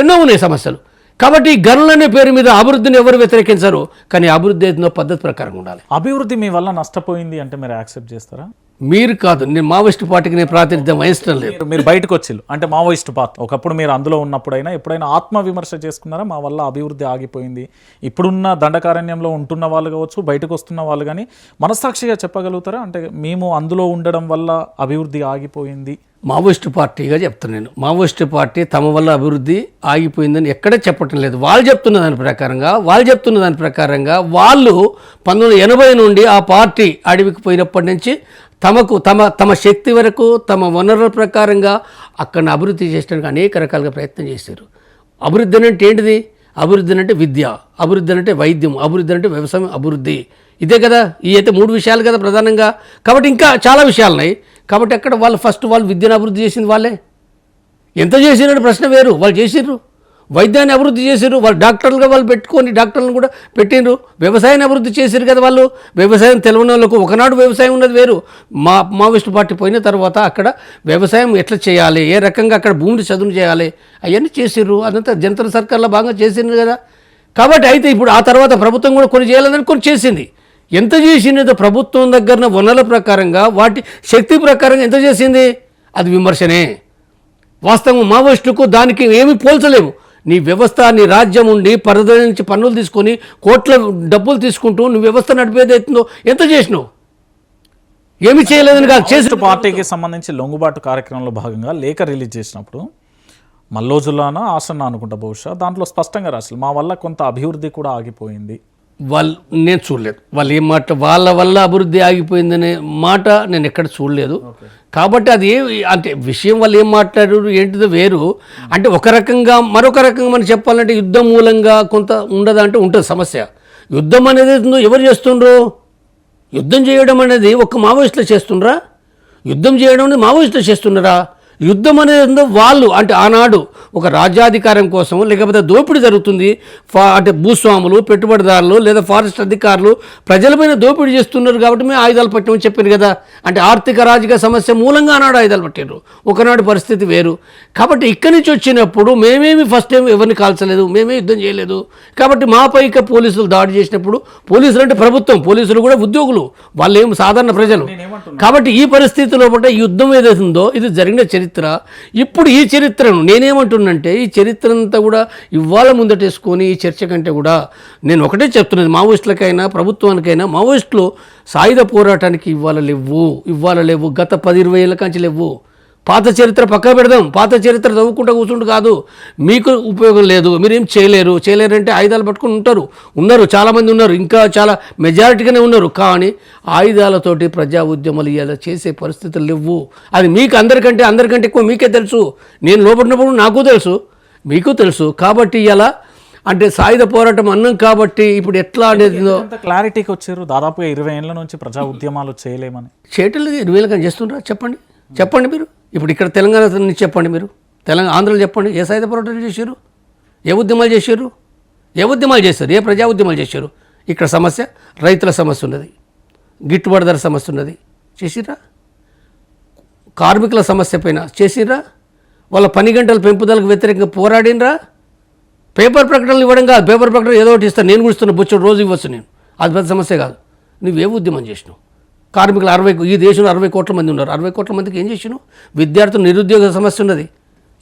ఎన్నో ఉన్నాయి సమస్యలు. కాబట్టి గనులనే పేరు మీద అభివృద్ధిని ఎవరు వ్యతిరేకించరు, కానీ అభివృద్ధి ఏదో పద్ధతి ప్రకారం ఉండాలి. అభివృద్ధి మీ వల్ల నష్టపోయింది అంటే మీరు యాక్సెప్ట్ చేస్తారా? మీరు కాదు, నేను మావోయిస్ట్ పార్టీకి నేను ప్రాతినిధ్యం వహించడం లేదు. మీరు బయటకు వచ్చిల్లు అంటే మావోయిస్ట్ పార్టీ ఒకప్పుడు మీరు అందులో ఉన్నప్పుడైనా ఎప్పుడైనా ఆత్మవిమర్శ చేసుకున్నారా? మా వల్ల అభివృద్ధి ఆగిపోయింది. ఇప్పుడున్న దండకారణ్యంలో ఉంటున్న వాళ్ళు కావచ్చు, బయటకు వస్తున్న వాళ్ళు కానీ మనస్సాక్షిగా చెప్పగలుగుతారా? అంటే మేము అందులో ఉండడం వల్ల అభివృద్ధి ఆగిపోయింది. మావోయిస్టు పార్టీగా చెప్తాను నేను. మావోయిస్టు పార్టీ తమ వల్ల అభివృద్ధి ఆగిపోయిందని ఎక్కడే చెప్పటం లేదు. వాళ్ళు చెప్తున్న దాని ప్రకారంగా వాళ్ళు 1980 నుండి ఆ పార్టీ అడవికి పోయినప్పటి నుంచి తమ శక్తి వరకు తమ వనరుల ప్రకారంగా అక్కడ అభివృద్ధి చేయడానికి అనేక రకాలుగా ప్రయత్నం చేశారు. అభివృద్ధి అంటే ఏంటిది? అభివృద్ధి అంటే విద్య, అభివృద్ధి అంటే వైద్యం, అభివృద్ధి అంటే వ్యవసాయం అభివృద్ధి. ఇదే కదా. ఈ అయితే 3 విషయాలు కదా ప్రధానంగా. కాబట్టి ఇంకా చాలా విషయాలు ఉన్నాయి. కాబట్టి అక్కడ వాళ్ళు విద్యను అభివృద్ధి చేసింది వాళ్ళే. ఎంత చేసినట్టు ప్రశ్న వేరు. వాళ్ళు చేసిర్రు, వైద్యాన్ని అభివృద్ధి చేశారు, వాళ్ళు డాక్టర్లుగా వాళ్ళు పెట్టుకొని డాక్టర్లను కూడా పెట్టిండ్రు. వ్యవసాయాన్ని అభివృద్ధి చేశారు కదా వాళ్ళు. వ్యవసాయం తెలియని వాళ్ళకు ఒకనాడు వ్యవసాయం ఉన్నది వేరు. మావోయిస్టు పార్టీ పోయిన తర్వాత అక్కడ వ్యవసాయం ఎట్లా చేయాలి, ఏ రకంగా అక్కడ భూమిని చదును చేయాలి, అవన్నీ చేసిర్రు. అదంతా జంతర్ సర్కార్లో బాగా చేసిండ్రు కదా. కాబట్టి అయితే ఇప్పుడు ఆ తర్వాత ప్రభుత్వం కూడా కొన్ని చేయాలని కొన్ని చేసింది. ఎంత చేసినదో ప్రభుత్వం దగ్గర వనరుల ప్రకారంగా వాటి శక్తి ప్రకారంగా ఎంత చేసింది అది విమర్శనే. వాస్తవం మావోయిస్టుకు దానికి ఏమీ పోల్చలేము. నీ వ్యవస్థ, నీ రాజ్యం ఉండి పరిధి నుంచి పన్నులు తీసుకొని కోట్ల డబ్బులు తీసుకుంటూ నువ్వు వ్యవస్థ నడిపేది అవుతుందో ఎంత చేసినావు? ఏమి చేయలేదని కాదు. చేసిన పార్టీకి సంబంధించి లొంగుబాటు కార్యక్రమంలో భాగంగా లేఖ రిలీజ్ చేసినప్పుడు మల్లోజులానా ఆసన్న అనుకుంటా బహుశా, దాంట్లో స్పష్టంగా రాశారు మా వల్ల కొంత అభివృద్ధి కూడా ఆగిపోయింది. నేను చూడలేదు వాళ్ళు ఏం మాట వాళ్ళ వల్ల అభివృద్ధి ఆగిపోయిందనే మాట నేను ఎక్కడ చూడలేదు. కాబట్టి అది అంటే విషయం వాళ్ళు ఏం మాట్లాడారు ఏంటిదో వేరు. అంటే ఒక రకంగా మరొక రకంగా మనం చెప్పాలంటే యుద్ధం మూలంగా కొంత ఉండదా అంటే ఉంటుంది సమస్య. యుద్ధం అనేది ఎవరు చేస్తుండ్రు? యుద్ధం చేయడం అనేది ఒక మావోయిస్టులు చేస్తుండ్రా? యుద్ధం చేయడం అనేది మావోయిస్టులు చేస్తున్నారా? యుద్ధం అనేది వాళ్ళు అంటే ఆనాడు ఒక రాజ్యాధికారం కోసం లేకపోతే దోపిడీ జరుగుతుంది, అంటే భూస్వాములు, పెట్టుబడిదారులు లేదా ఫారెస్ట్ అధికారులు ప్రజలపైన దోపిడీ చేస్తున్నారు కాబట్టి మేము ఆయుధాలు పట్టామని చెప్పారు కదా. అంటే ఆర్థిక రాజకీయ సమస్య మూలంగా ఆనాడు ఆయుధాలు పట్టారు. ఒకనాడు పరిస్థితి వేరు. కాబట్టి ఇక్కడి నుంచి వచ్చినప్పుడు మేమేమి ఫస్ట్ టైం ఎవరిని కాల్చలేదు, మేమే యుద్ధం చేయలేదు. కాబట్టి మాపై పోలీసులు దాడి చేసినప్పుడు, పోలీసులు అంటే ప్రభుత్వం, పోలీసులు కూడా ఉద్యోగులు, వాళ్ళు ఏం సాధారణ ప్రజలు. కాబట్టి ఈ పరిస్థితిలో ఈ యుద్ధం ఏదైతుందో ఇది జరిగిన చరిత్ర. ఇప్పుడు ఈ చరిత్రను నేనేమంటున్నంటే ఈ చరిత్ర అంతా కూడా ఇవాళ ముందటేసుకొని ఈ చర్చ కంటే కూడా నేను ఒకటే చెప్తున్నది, మావోయిస్టులకైనా ప్రభుత్వానికైనా మావోయిస్టులు సాయుధ పోరాటానికి ఇవాళ లేవు. గత 10-20 ఏళ్ళ కాంచి లేవు. పాత చరిత్ర పక్క పెడదాం. పాత చరిత్ర చదువుకుంటూ కూర్చుంటూ కాదు, మీకు ఉపయోగం లేదు, మీరేం చేయలేరంటే ఆయుధాలు పట్టుకుని ఉన్నారు చాలామంది ఉన్నారు, ఇంకా చాలా మెజారిటీగానే ఉన్నారు. కానీ ఆయుధాలతోటి ప్రజా ఉద్యమాలు ఇలా చేసే పరిస్థితులు లేవు. అది మీకు అందరికంటే ఎక్కువ మీకే తెలుసు. నేను లోపడినప్పుడు నాకు తెలుసు, మీకు తెలుసు. కాబట్టి ఇలా అంటే సాయుధ పోరాటం అన్నం కాబట్టి ఇప్పుడు ఎట్లా అనేది క్లారిటీకి వచ్చారు. దాదాపుగా 20 ఏళ్ళ నుంచి ప్రజా ఉద్యమాలు చేయలేమని చేయటం 20 ఏళ్ళ కానీ చేస్తుంటారా? చెప్పండి మీరు. ఇప్పుడు ఇక్కడ తెలంగాణ నుంచి చెప్పండి, మీరు ఆంధ్రలో చెప్పండి, ఏ సాయుధ పోరాటాలు చేశారు, ఏ ఉద్యమాలు చేశారు, ఏ ప్రజా ఉద్యమాలు చేశారు? ఇక్కడ సమస్య రైతుల సమస్య ఉన్నది, గిట్టుబాటు ధర సమస్య ఉన్నది, చేసిరా? కార్మికుల సమస్య పైన చేసిరా? వాళ్ళ పని గంటల పెంపుదలకు వ్యతిరేకంగా పోరాడినరా? పేపర్ ప్రకటనలు ఇవ్వడం కాదు, పేపర్ ప్రకటన ఏదో ఒకటి ఇస్తాను, నేను కూడా ఇస్తున్నా, బొచ్చుడు రోజు ఇవ్వచ్చు నేను, అది పెద్ద సమస్య కాదు. నువ్వే ఉద్యమం చేసినావు? కార్మికులు ఈ దేశంలో 60 కోట్ల మంది ఉన్నారు. 60 కోట్ల మందికి ఏం చేసినావు? విద్యార్థులు నిరుద్యోగ సమస్య ఉన్నది,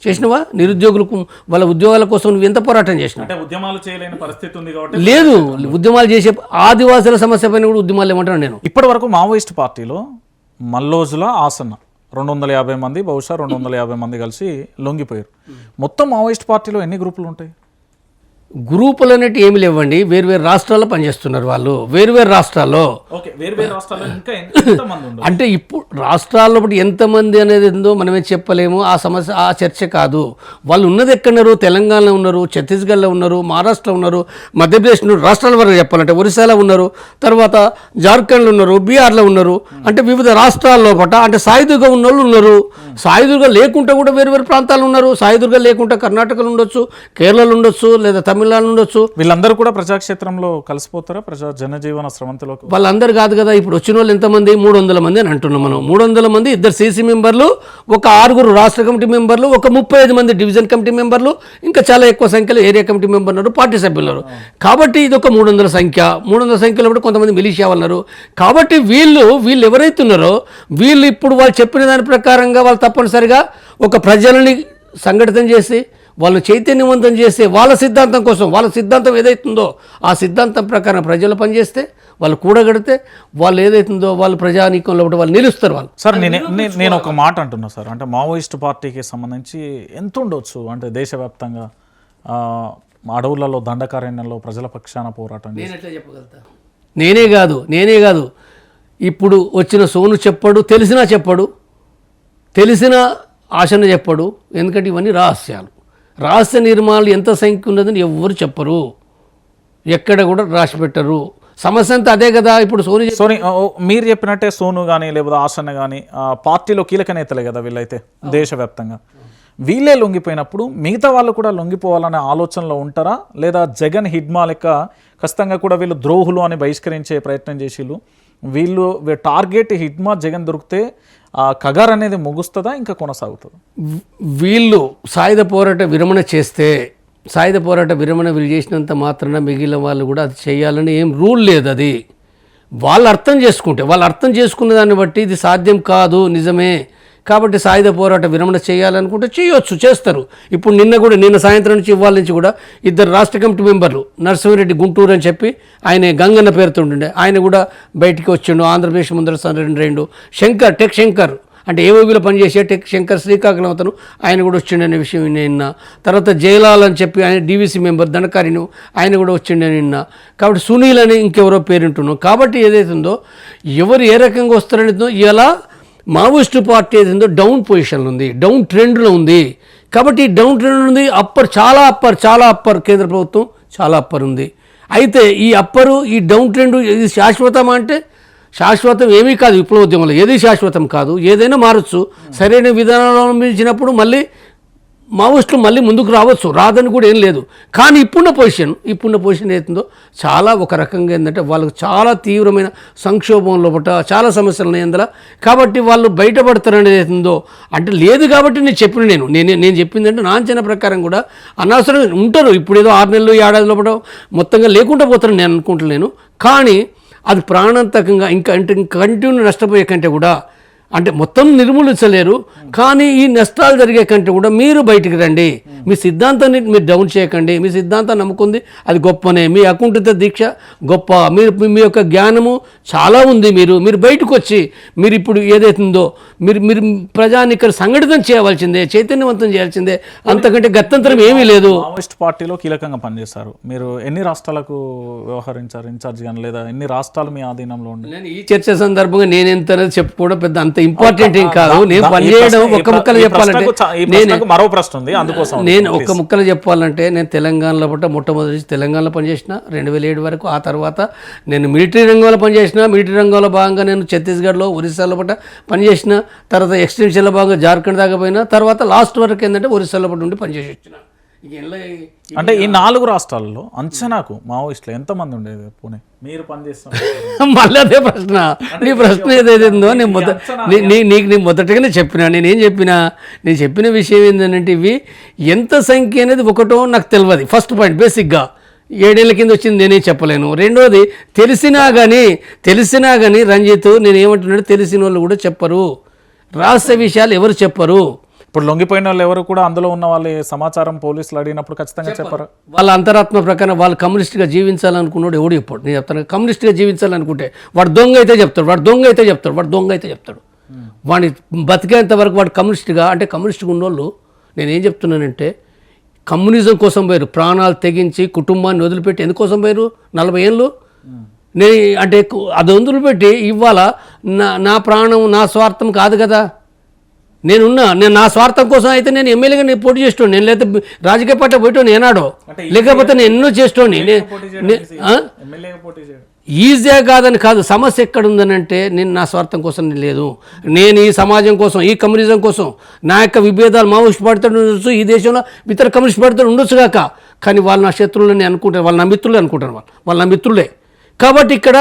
చేసినవా? నిరుద్యోగులకు వాళ్ళ ఉద్యోగాల కోసం నువ్వు ఎంత పోరాటం చేసినావు? ఉద్యమాలు చేయలేని పరిస్థితి ఉంది కాబట్టి లేదు. ఉద్యమాలు చేసే ఆదివాసుల సమస్య పైన కూడా ఉద్యమాలు ఏమంటాను నేను. ఇప్పటి వరకు మావోయిస్ట్ పార్టీలో మల్లోజుల ఆసన్న 250 మంది, బహుశా 250 మంది కలిసి లొంగిపోయారు. మొత్తం మావోయిస్ట్ పార్టీలో ఎన్ని గ్రూపులు ఉంటాయి? గ్రూపులు అనేవి ఏమి లేవండి, వేరువేరు రాష్ట్రాల్లో పనిచేస్తున్నారు వాళ్ళు, వేరువేరు రాష్ట్రాల్లో. అంటే ఇప్పుడు రాష్ట్రాల్లో ఎంతమంది అనేది ఏందో మనమే చెప్పలేము. ఆ సమస్య ఆ చర్చ కాదు. వాళ్ళు ఉన్నది ఎక్కడున్నారు? తెలంగాణలో ఉన్నారు, ఛత్తీస్గఢ్లో ఉన్నారు, మహారాష్ట్రలో ఉన్నారు, మధ్యప్రదేశ్ రాష్ట్రాల వరకు చెప్పాలంటే ఒరిస్సాలో ఉన్నారు, తర్వాత జార్ఖండ్లో ఉన్నారు, బీహార్లో ఉన్నారు. అంటే వివిధ రాష్ట్రాల్లో అంటే సాయుధుగా ఉన్న వాళ్ళు ఉన్నారు. సాయుధుగా లేకుండా కూడా వేరు ప్రాంతాలు ఉన్నారు. సాయుధుగా లేకుండా కర్ణాటకలో ఉండొచ్చు, కేరళలో ఉండొచ్చు, లేదా తమిళనాడు ఉండొచ్చు. వీళ్ళందరూ కూడా ప్రజాక్షేత్రంలో కలిసిపోతారా? ప్రజా జనజీవన స్రవంతిలో వాళ్ళందరూ కాదు కదా. ఇప్పుడు వచ్చిన వాళ్ళు ఎంతమంది? 300 మంది అని అంటున్నాం మనం. 300 మంది, 2 సీసీ మెంబర్లు, ఒక 6 రాష్ట్ర కమిటీ మెంబర్లు, ఒక 35 మంది డివిజన్ కమిటీ మెంబర్లు, ఇంకా చాలా ఎక్కువ సంఖ్యలో ఏరియా కమిటీ మెంబర్ ఉన్నారు, పార్టీ సభ్యులు ఉన్నారు. కాబట్టి ఇది ఒక 300 సంఖ్య. 300 సంఖ్యలో కూడా కొంతమంది మిలిషియా వాళ్ళు ఉన్నారు. కాబట్టి వీళ్ళు ఎవరైతే ఉన్నారో వీళ్ళు ఇప్పుడు వాళ్ళు చెప్పిన దాని ప్రకారంగా వాళ్ళు తప్పనిసరిగా ఒక ప్రజలని సంఘటితం చేసి వాళ్ళని చైతన్యవంతం చేసి వాళ్ళ సిద్ధాంతం కోసం, వాళ్ళ సిద్ధాంతం ఏదైతుందో ఆ సిద్ధాంతం ప్రకారం ప్రజలు పనిచేస్తే, వాళ్ళు కూడగడితే, వాళ్ళు ఏదైతుందో వాళ్ళు ప్రజానీకంలో వాళ్ళు నిలుస్తారు. వాళ్ళు సార్ నేను ఒక మాట అంటున్నా సార్, అంటే మావోయిస్ట్ పార్టీకి సంబంధించి ఎంత ఉండొచ్చు అంటే దేశవ్యాప్తంగా అడవులలో, దండకారణ్యంలో ప్రజల పక్షాన పోరాటం? నేనే కాదు ఇప్పుడు వచ్చిన సోను చెప్పడు, తెలిసిన ఆశను చెప్పడు. ఎందుకంటే ఇవన్నీ రహస్య నిర్మాణాలు ఎంత సంఖ్య ఉన్నదని ఎవ్వరు చెప్పరు, ఎక్కడ కూడా రాసి పెట్టరు. సమస్య అంతా అదే కదా. ఇప్పుడు సోని మీరు చెప్పినట్టే సోను కానీ లేకపోతే ఆసన్న కానీ పార్టీలో కీలక నేతలే కదా వీళ్ళైతే దేశవ్యాప్తంగా. వీళ్ళే లొంగిపోయినప్పుడు మిగతా వాళ్ళు కూడా లొంగిపోవాలనే ఆలోచనలో ఉంటారా? లేదా జగన్ హిడ్మా లెక్క ఖచ్చితంగా కూడా వీళ్ళు ద్రోహులు అని బహిష్కరించే ప్రయత్నం చేసిళ్ళు, వీళ్ళు టార్గెట్ హిడ్మా జగన్ దొరికితే కగార్ అనేది ముగుస్తుందా, ఇంకా కొనసాగుతుందా? వీళ్ళు సాయుధ పోరాట విరమణ చేస్తే, సాయుధ పోరాట విరమణ వీళ్ళు చేసినంత మాత్రాన మిగిలిన వాళ్ళు కూడా అది చేయాలని ఏం రూల్ లేదు. అది వాళ్ళు అర్థం చేసుకునే దాన్ని బట్టి ఇది సాధ్యం కాదు, నిజమే. కాబట్టి సాయుధ పోరాట విరమణ చేయాలనుకుంటే చేయొచ్చు, చేస్తారు. ఇప్పుడు నిన్న సాయంత్రం నుంచి ఇవాళ నుంచి కూడా 2 రాష్ట్ర కమిటీ మెంబర్లు, నరసింహారెడ్డి గుంటూరు అని చెప్పి ఆయన గంగన్న పేరుతో ఉండే ఆయన కూడా బయటికి వచ్చిండు. ఆంధ్రప్రదేశ్ ముందర రెండు టెక్ శంకర్ అంటే ఏవోబీలో పనిచేసే టెక్ శంకర్ శ్రీకాకుళం అతను, ఆయన కూడా వచ్చిండు అనే విషయం నిన్న. తర్వాత జయలాల్ అని చెప్పి ఆయన డీవీసీ మెంబర్ దండకారిను, ఆయన కూడా వచ్చిండు నిన్న. కాబట్టి సునీల్ అని ఇంకెవరో పేరుంటున్నాం. కాబట్టి ఏదైతుందో ఎవరు ఏ రకంగా వస్తారనేదో ఇలా మావోయిస్టు పార్టీ ఏదైందో డౌన్ పొజిషన్లో ఉంది, డౌన్ ట్రెండ్లో ఉంది. కాబట్టి డౌన్ ట్రెండ్ ఉంది, చాలా అప్పర్ కేంద్ర ప్రభుత్వం చాలా అప్పర్ ఉంది. అయితే ఈ డౌన్ ట్రెండ్ ఇది శాశ్వతమా అంటే శాశ్వతం ఏమీ కాదు విప్లవోద్యమంలో, ఏది శాశ్వతం కాదు, ఏదైనా మారచ్చు. సరైన విధానాలు అవలంబించినప్పుడు మళ్ళీ మావోయిస్టులు మళ్ళీ ముందుకు రావచ్చు, రాదని కూడా ఏం లేదు. కానీ ఇప్పుడున్న పొజిషన్ ఏతుందో చాలా ఒక రకంగా ఏంటంటే వాళ్ళకు చాలా తీవ్రమైన సంక్షోభం లోపల చాలా సమస్యలు ఉన్నాయి అందులో. కాబట్టి వాళ్ళు బయటపడతారనేది ఏతుందో అంటే లేదు. కాబట్టి నేను చెప్పిందంటే నా అంచనా ప్రకారం కూడా అనవసరంగా ఉంటారు. ఇప్పుడు ఏదో 6 నెలలు ఏడాది లోపల మొత్తంగా లేకుండా పోతారని నేను అనుకుంటలేను. కానీ అది ప్రాణాంతకంగా ఇంకా కంటిన్యూ నష్టపోయే కంటే కూడా అంటే మొత్తం నిర్మూలించలేరు. కానీ ఈ నష్టాలు జరిగే కంటే కూడా మీరు బయటికి రండి, మీ సిద్ధాంతాన్ని మీరు డౌన్ చేయకండి. మీ సిద్ధాంతాన్ని నమ్ముకుంది అది గొప్పనే, మీ అకుంఠిత దీక్ష గొప్ప, మీరు మీ యొక్క జ్ఞానము చాలా ఉంది. మీరు బయటకు వచ్చి మీరు ఇప్పుడు ఏదైతుందో మీరు ప్రజాన్ని ఇక్కడ సంఘటితం చేయవలసిందే, చైతన్యవంతం చేయాల్సిందే, అంతకంటే గత్యంతరం ఏమీ లేదు. మావోయిస్ట్ పార్టీలో కీలకంగా పనిచేస్తారు మీరు. ఎన్ని రాష్ట్రాలకు వ్యవహరించారు ఇన్ఛార్జ్ కానీ, లేదా ఎన్ని రాష్ట్రాలు మీ ఆధీనంలో ఉండే? నేను ఈ చర్చ సందర్భంగా నేనెంత చెప్పుకోవడం పెద్ద అంత ఇంపార్టెంట్ ఏం కాదు. నేను పనిచేయడం ఒక్క ముక్కలు చెప్పాలంటే మరో ప్రశ్న ఉంది అందుకోసం. నేను ఒక్క ముక్కలు చెప్పాలంటే నేను తెలంగాణలో మొట్టమొదటి తెలంగాణలో పనిచేసిన 2007 వరకు. ఆ తర్వాత నేను మిలిటరీ రంగంలో పనిచేసిన. మిలిటరీ రంగంలో భాగంగా నేను ఛత్తీస్గఢ్లో, ఒరిస్సాలో పనిచేసిన. తర్వాత ఎక్స్టెన్షన్లో భాగంగా జార్ఖండ్ దాకా పోయినా. తర్వాత లాస్ట్ వరకు ఏంటంటే ఒరిస్సాలో ఉండి పనిచేసి వచ్చిన. అంటే ఈ 4 రాష్ట్రాల్లో అంచనాకు మావోయిస్టులు ఎంతమంది ఉండేది పూణే మీరు పనిచేస్తున్నారు? మళ్ళీ అదే ప్రశ్న. నీ ప్రశ్న ఏదైతుందో నేను మొదటగానే చెప్పినా. నేను చెప్పిన విషయం ఏంటంటే ఇవి ఎంత సంఖ్య అనేది ఒకటో నాకు తెలియదు. ఫస్ట్ పాయింట్ బేసిక్గా 7 ఏళ్ల కింద వచ్చింది నేనేం చెప్పలేను. రెండోది తెలిసినా కానీ రంజిత్ నేను ఏమంటున్నాడు, తెలిసిన వాళ్ళు కూడా చెప్పరు, రహస్య విషయాలు ఎవరు చెప్పరు. ఇప్పుడు లొంగిపోయిన వాళ్ళు ఎవరు కూడా అందులో ఉన్న వాళ్ళ సమాచారం పోలీసులు అడిగినప్పుడు ఖచ్చితంగా చెప్పారు. వాళ్ళ అంతరాత్మ ప్రకారం వాళ్ళు కమ్యూనిస్ట్గా జీవించాలనుకున్నాడు ఎవడు ఇప్పుడు. నేను చెప్తాను, కమ్యూనిస్ట్గా జీవించాలనుకుంటే వాడు దొంగ అయితే చెప్తాడు. వాడిని బతికేంత వరకు వాడు కమ్యూనిస్ట్గా అంటే కమ్యూనిస్ట్గా ఉన్నోళ్ళు నేనేం చెప్తున్నానంటే కమ్యూనిజం కోసం పోయారు, ప్రాణాలు తెగించి కుటుంబాన్ని వదిలిపెట్టి ఎందుకోసం పోయారు 40 ఏళ్ళు. నేను అంటే అది వదిలిపెట్టి ఇవాళ నా ప్రాణం నా స్వార్థం కాదు కదా. నేను నా స్వార్థం కోసం అయితే నేను ఎమ్మెల్యేగా నేను పోటీ చేస్తాను. నేను లేదా రాజకీయ పార్టీ పోయిటోని ఏనాడో, లేకపోతే నేను ఎన్నో చేస్తాను. ఈజీగా కాదని కాదు, సమస్య ఎక్కడ ఉందనంటే నేను నా స్వార్థం కోసం లేదు. నేను ఈ సమాజం కోసం, ఈ కమ్యూనిజం కోసం నా యొక్క విభేదాలు మావోయిస్ట్ పార్టీతో ఉండొచ్చు, ఈ దేశంలో ఇతర కమ్యూనిస్ట్ పార్టీతో ఉండొచ్చు కాక, కానీ వాళ్ళు నా శత్రువులని అనుకుంటారు, వాళ్ళు నా మిత్రులే అనుకుంటారు, వాళ్ళు నా మిత్రులే. కాబట్టి ఇక్కడ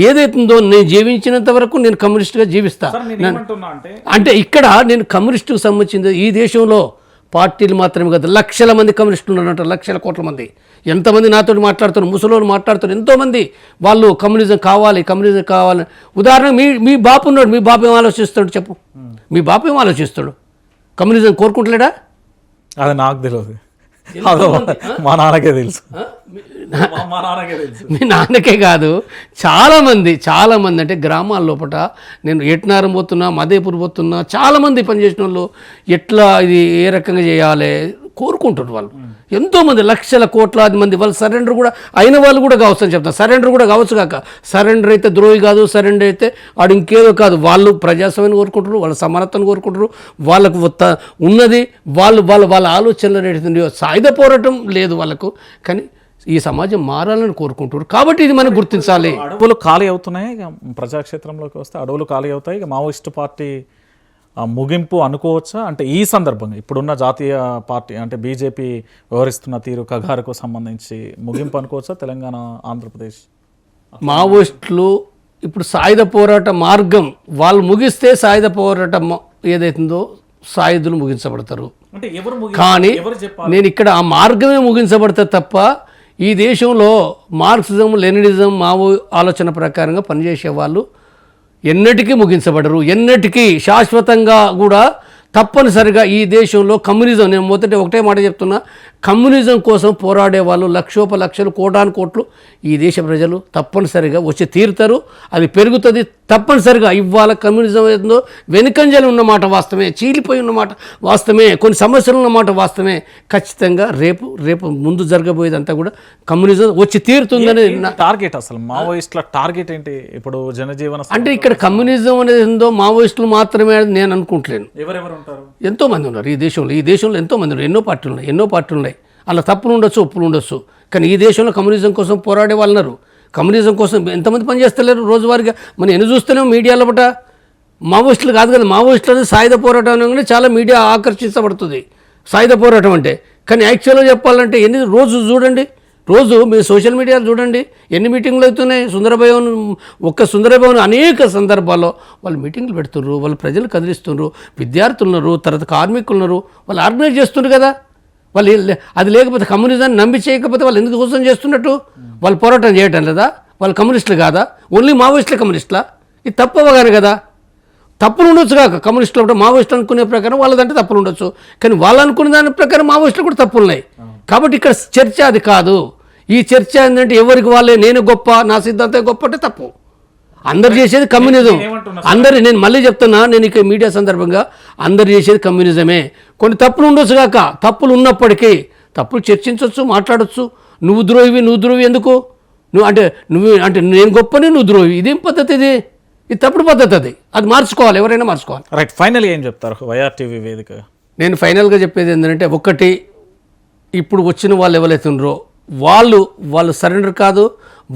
ఏదైతుందో నేను జీవించినంత వరకు నేను కమ్యూనిస్ట్గా జీవిస్తా. అంటే ఇక్కడ నేను కమ్యూనిస్టుకు సంబంధించింది ఈ దేశంలో పార్టీలు మాత్రమే కాదు, లక్షల మంది కమ్యూనిస్టులు ఉన్నారంట, లక్షల కోట్ల మంది. ఎంతమంది నాతో మాట్లాడుతారు, ముసలోళ్ళు మాట్లాడుతారు, ఎంతోమంది వాళ్ళు కమ్యూనిజం కావాలి. ఉదాహరణ మీ బాపు ఉన్నాడు, మీ బాపు ఏం ఆలోచిస్తాడు చెప్పు? మీ బాపు ఏం ఆలోచిస్తాడు? కమ్యూనిజం కోరుకుంటలేడా? అది నాకు తెలియదు, మా నాన్నకే తెలుసు. మీ నాన్నకే కాదు, చాలామంది అంటే గ్రామాల లోపల నేను ఏటనారం పోతున్నా, మదేపూర్ పోతున్నా, చాలామంది పనిచేసిన వాళ్ళు ఎట్లా ఇది ఏ రకంగా చేయాలి కోరుకుంటారు వాళ్ళు. ఎంతోమంది లక్షల కోట్లాది మంది వాళ్ళు సరెండర్ కూడా అయిన వాళ్ళు కూడా కావచ్చు అని చెప్తాను. సరెండర్ కూడా కావచ్చు కాక, సరెండర్ అయితే ద్రోహి కాదు, సరెండర్ అయితే వాడు ఇంకేదో కాదు. వాళ్ళు ప్రజాస్వామ్యాన్ని కోరుకుంటారు, వాళ్ళ సమానత్వాన్ని కోరుకుంటారు, వాళ్ళకు ఉన్నది వాళ్ళ ఆలోచనలు అనేటువంటి సాయుధ పోరాటం లేదు వాళ్ళకు, కానీ ఈ సమాజం మారాలని కోరుకుంటారు. కాబట్టి ఇది మనం గుర్తించాలి. అడవులు ఖాళీ అవుతున్నాయి, ఇక ప్రజాక్షేత్రంలోకి వస్తే అడవులు ఖాళీ అవుతాయి. ఇక మావోయిస్టు పార్టీ ముగింపు అనుకోవచ్చా? అంటే ఈ సందర్భంగా ఇప్పుడున్న జాతీయ పార్టీ అంటే బీజేపీ వ్యవహరిస్తున్న తీరు కగారుకు సంబంధించి ముగింపు అనుకోవచ్చా తెలంగాణ ఆంధ్రప్రదేశ్? మావోయిస్టులు ఇప్పుడు సాయుధ పోరాట మార్గం వాళ్ళు ముగిస్తే సాయుధ పోరాటం ఏదైతుందో సాయుధులు ముగించబడతారు. కానీ నేను ఇక్కడ ఆ మార్గమే ముగించబడతా తప్ప ఈ దేశంలో మార్క్సిజం లెనినిజం మావో ఆలోచన ప్రకారంగా పనిచేసే వాళ్ళు ఎన్నటికీ ముగించబడరు. ఎన్నటికీ శాశ్వతంగా కూడా తప్పనిసరిగా ఈ దేశంలో కమ్యూనిజం, నేను ఒకటే మాట చెప్తున్నా, కమ్యూనిజం కోసం పోరాడే వాళ్ళు లక్షోపలక్షలు కోట్లు ఈ దేశ ప్రజలు తప్పనిసరిగా వచ్చి తీరుతారు. అది పెరుగుతుంది తప్పనిసరిగా. ఇవాళ కమ్యూనిజం ఏదో వెనుకంజలు ఉన్నమాట వాస్తవమే, చీలిపోయి ఉన్నమాట వాస్తవమే, కొన్ని సమస్యలు ఉన్నమాట వాస్తవమే. ఖచ్చితంగా రేపు ముందు జరగబోయేదంతా కూడా కమ్యూనిజం వచ్చి తీరుతుందని టార్గెట్. అసలు మావోయిస్టుల టార్గెట్ ఏంటి ఇప్పుడు జనజీవన? అంటే ఇక్కడ కమ్యూనిజం అనేది ఏందో మావోయిస్టులు మాత్రమే నేను అనుకుంటలేను. ఎవరెవరు ఎంతో మంది ఉన్నారు ఈ దేశంలో ఎంతో మంది ఉన్నారు. ఎన్నో పార్టీలు ఉన్నాయి. అలా తప్పులు ఉండొచ్చు, ఒప్పులు ఉండొచ్చు, కానీ ఈ దేశంలో కమ్యూనిజం కోసం పోరాడే వాళ్ళు ఉన్నారు. కమ్యూనిజం కోసం ఎంతమంది పనిచేస్తలేరు రోజువారీగా మనం ఎన్ని చూస్తలేము మీడియాలో పట. మావోయిస్టులు కాదు కదా, మావోయిస్టులు అనేది సాయుధ పోరాటం అనగానే చాలా మీడియా ఆకర్షించబడుతుంది సాయుధ పోరాటం అంటే. కానీ యాక్చువల్గా చెప్పాలంటే రోజు చూడండి, రోజు మీరు సోషల్ మీడియాలో చూడండి ఎన్ని మీటింగ్లు అవుతున్నాయి. సుందరభవన్ అనేక సందర్భాల్లో వాళ్ళు మీటింగ్లు పెడుతున్నారు, వాళ్ళు ప్రజలు కదిలిస్తున్నారు, విద్యార్థులు ఉన్నారు, తర్వాత కార్మికులు ఉన్నారు, వాళ్ళు ఆర్గనైజ్ చేస్తున్నారు కదా. వాళ్ళు అది లేకపోతే కమ్యూనిజాన్ని నమ్మి చేయకపోతే వాళ్ళు ఎందుకు కోసం చేస్తున్నట్టు? వాళ్ళు పోరాటం చేయటం లేదా? వాళ్ళు కమ్యూనిస్టులు కాదా? ఓన్లీ మావోయిస్టులు కమ్యూనిస్టులా? ఇది తప్పవగానే కదా. తప్పులు ఉండొచ్చు కాక కమ్యూనిస్టులు అంటే మావోయిస్టులు అనుకునే ప్రకారం వాళ్ళదంటే తప్పులు ఉండొచ్చు, కానీ వాళ్ళు అనుకునే దాని ప్రకారం మావోయిస్టులు కూడా తప్పులు ఉన్నాయి. కాబట్టి ఇక్కడ చర్చ అది కాదు. ఈ చర్చ ఏంటంటే ఎవరికి వాళ్ళే నేను గొప్ప, నా సిద్ధాంతం గొప్ప అంటే తప్పు. అందరు చేసేది కమ్యూనిజం. నేను మళ్ళీ చెప్తున్నా, నేను ఇక మీడియా సందర్భంగా అందరు చేసేది కమ్యూనిజమే. కొన్ని తప్పులు ఉండొచ్చు కాక, తప్పులు ఉన్నప్పటికీ తప్పులు చర్చించవచ్చు, మాట్లాడచ్చు. నువ్వు ద్రోహి ఎందుకు? నువ్వు అంటే నేను గొప్పని నువ్వు ద్రోహి, ఇదేం పద్ధతి? ఇది తప్పుడు పద్ధతి. అది మార్చుకోవాలి, ఎవరైనా మార్చుకోవాలి. రైట్, ఫైనల్ ఏం చెప్తారు వైఆర్టీవీ వేదిక? నేను ఫైనల్గా చెప్పేది ఏంటంటే, ఒకటి, ఇప్పుడు వచ్చిన వాళ్ళు ఎవరైతే ఉన్నారో వాళ్ళు సరెండర్ కాదు,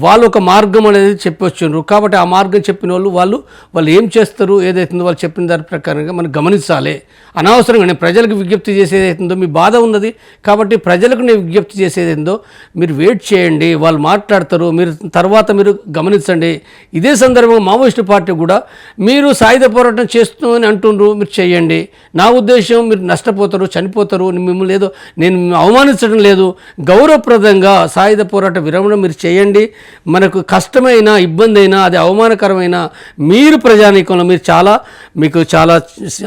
వాళ్ళు ఒక మార్గం అనేది చెప్పి వచ్చిండ్రు. కాబట్టి ఆ మార్గం చెప్పిన వాళ్ళు ఏం చేస్తారు, ఏదైతుందో వాళ్ళు చెప్పిన దాని ప్రకారంగా మనం గమనించాలి. అనవసరంగా నేను ప్రజలకు విజ్ఞప్తి చేసేది అవుతుందో, మీ బాధ ఉన్నది కాబట్టి ప్రజలకు నేను విజ్ఞప్తి చేసేది ఏందో మీరు వెయిట్ చేయండి, వాళ్ళు మాట్లాడతారు, తర్వాత మీరు గమనించండి. ఇదే సందర్భంగా మావోయిస్టు పార్టీ కూడా మీరు సాయుధ పోరాటం చేస్తుందని అంటుండ్రు, మీరు చేయండి. నా ఉద్దేశం మీరు నష్టపోతారు, చనిపోతారు, మిమ్మల్ని ఏదో నేను అవమానించడం లేదు. గౌరవప్రదంగా సాయుధ పోరాట విరమణ మీరు చేయండి. మనకు కష్టమైన ఇబ్బంది అయినా, అది అవమానకరమైన, మీరు ప్రజానీకంలో మీకు చాలా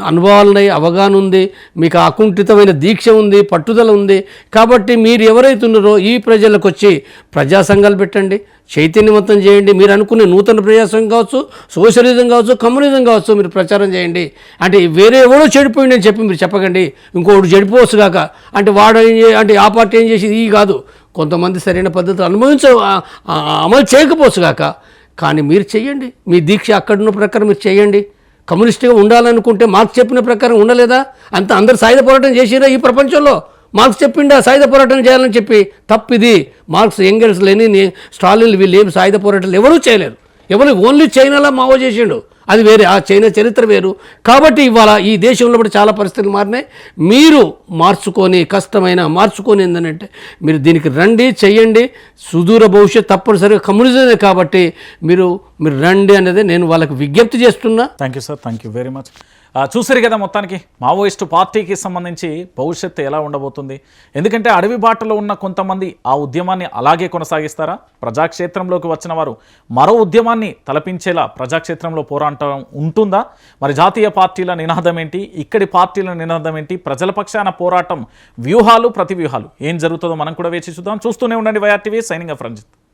అనుభవాలు ఉన్నాయి, అవగాహన ఉంది, మీకు అకుంఠితమైన దీక్ష ఉంది, పట్టుదల ఉంది. కాబట్టి మీరు ఎవరైతే ఉన్నారో ఈ ప్రజలకు వచ్చి ప్రజా సంఘాలు పెట్టండి, చైతన్యవంతం చేయండి. మీరు అనుకునే నూతన ప్రజాస్వామ్యం కావచ్చు, సోషలిజం కావచ్చు, కమ్యూనిజం కావచ్చు, మీరు ప్రచారం చేయండి. అంటే వేరే ఎవడో చెడిపోయిందని చెప్పి మీరు చెప్పకండి. ఇంకోటి చెడిపోవచ్చు కాక అంటే అంటే ఆ పార్టీ ఏం చేసేది ఈ కాదు. కొంతమంది సరైన పద్ధతులు అమలు చేయకపోవచ్చు కాక, కానీ మీరు చేయండి. మీ దీక్ష అక్కడున్న ప్రకారం మీరు చేయండి. కమ్యూనిస్ట్గా ఉండాలనుకుంటే మార్క్స్ చెప్పిన ప్రకారం ఉండలేదా? అందరు సాయుధ పోరాటం చేసిరా ఈ ప్రపంచంలో? మార్క్స్ చెప్పిండా సాయుధ పోరాటం చేయాలని చెప్పి? తప్పిది. మార్క్స్, ఎంగెల్స్, లెనిన్, స్టాలిన్ వీళ్ళు ఏం సాయుధ పోరాటాలు ఎవరూ చేయలేరు. ఓన్లీ చైనాలో మావో చేసిండు, అది వేరే, ఆ చైనా చరిత్ర వేరు. కాబట్టి ఇవాళ ఈ దేశంలో కూడా చాలా పరిస్థితులు మారినాయి. మీరు మార్చుకొని ఏంటంటే మీరు దీనికి రండి, చెయ్యండి. సుదూర భవిష్యత్ తప్పనిసరిగా కమ్యూనిజమే కాబట్టి మీరు రండి అనేది నేను వాళ్ళకి విజ్ఞప్తి చేస్తున్నా. Thank you sir, thank you very much. చూసారు కదా, మొత్తానికి మావోయిస్టు పార్టీకి సంబంధించి భవిష్యత్తు ఎలా ఉండబోతుంది. ఎందుకంటే అడవి బాటలో ఉన్న కొంతమంది ఆ ఉద్యమాన్ని అలాగే కొనసాగిస్తారా? ప్రజాక్షేత్రంలోకి వచ్చిన వారు మరో ఉద్యమాన్ని తలపించేలా ప్రజాక్షేత్రంలో పోరాటం ఉంటుందా? మరి జాతీయ పార్టీల నినాదం ఏంటి, ఇక్కడి పార్టీల నినాదం ఏంటి, ప్రజల పక్షాన పోరాటం వ్యూహాలు, ప్రతి వ్యూహాలు ఏం జరుగుతుందో మనం కూడా వేచి చూద్దాం. చూస్తూనే ఉండండి వైఆర్టీవీ. Signing off Ranjith.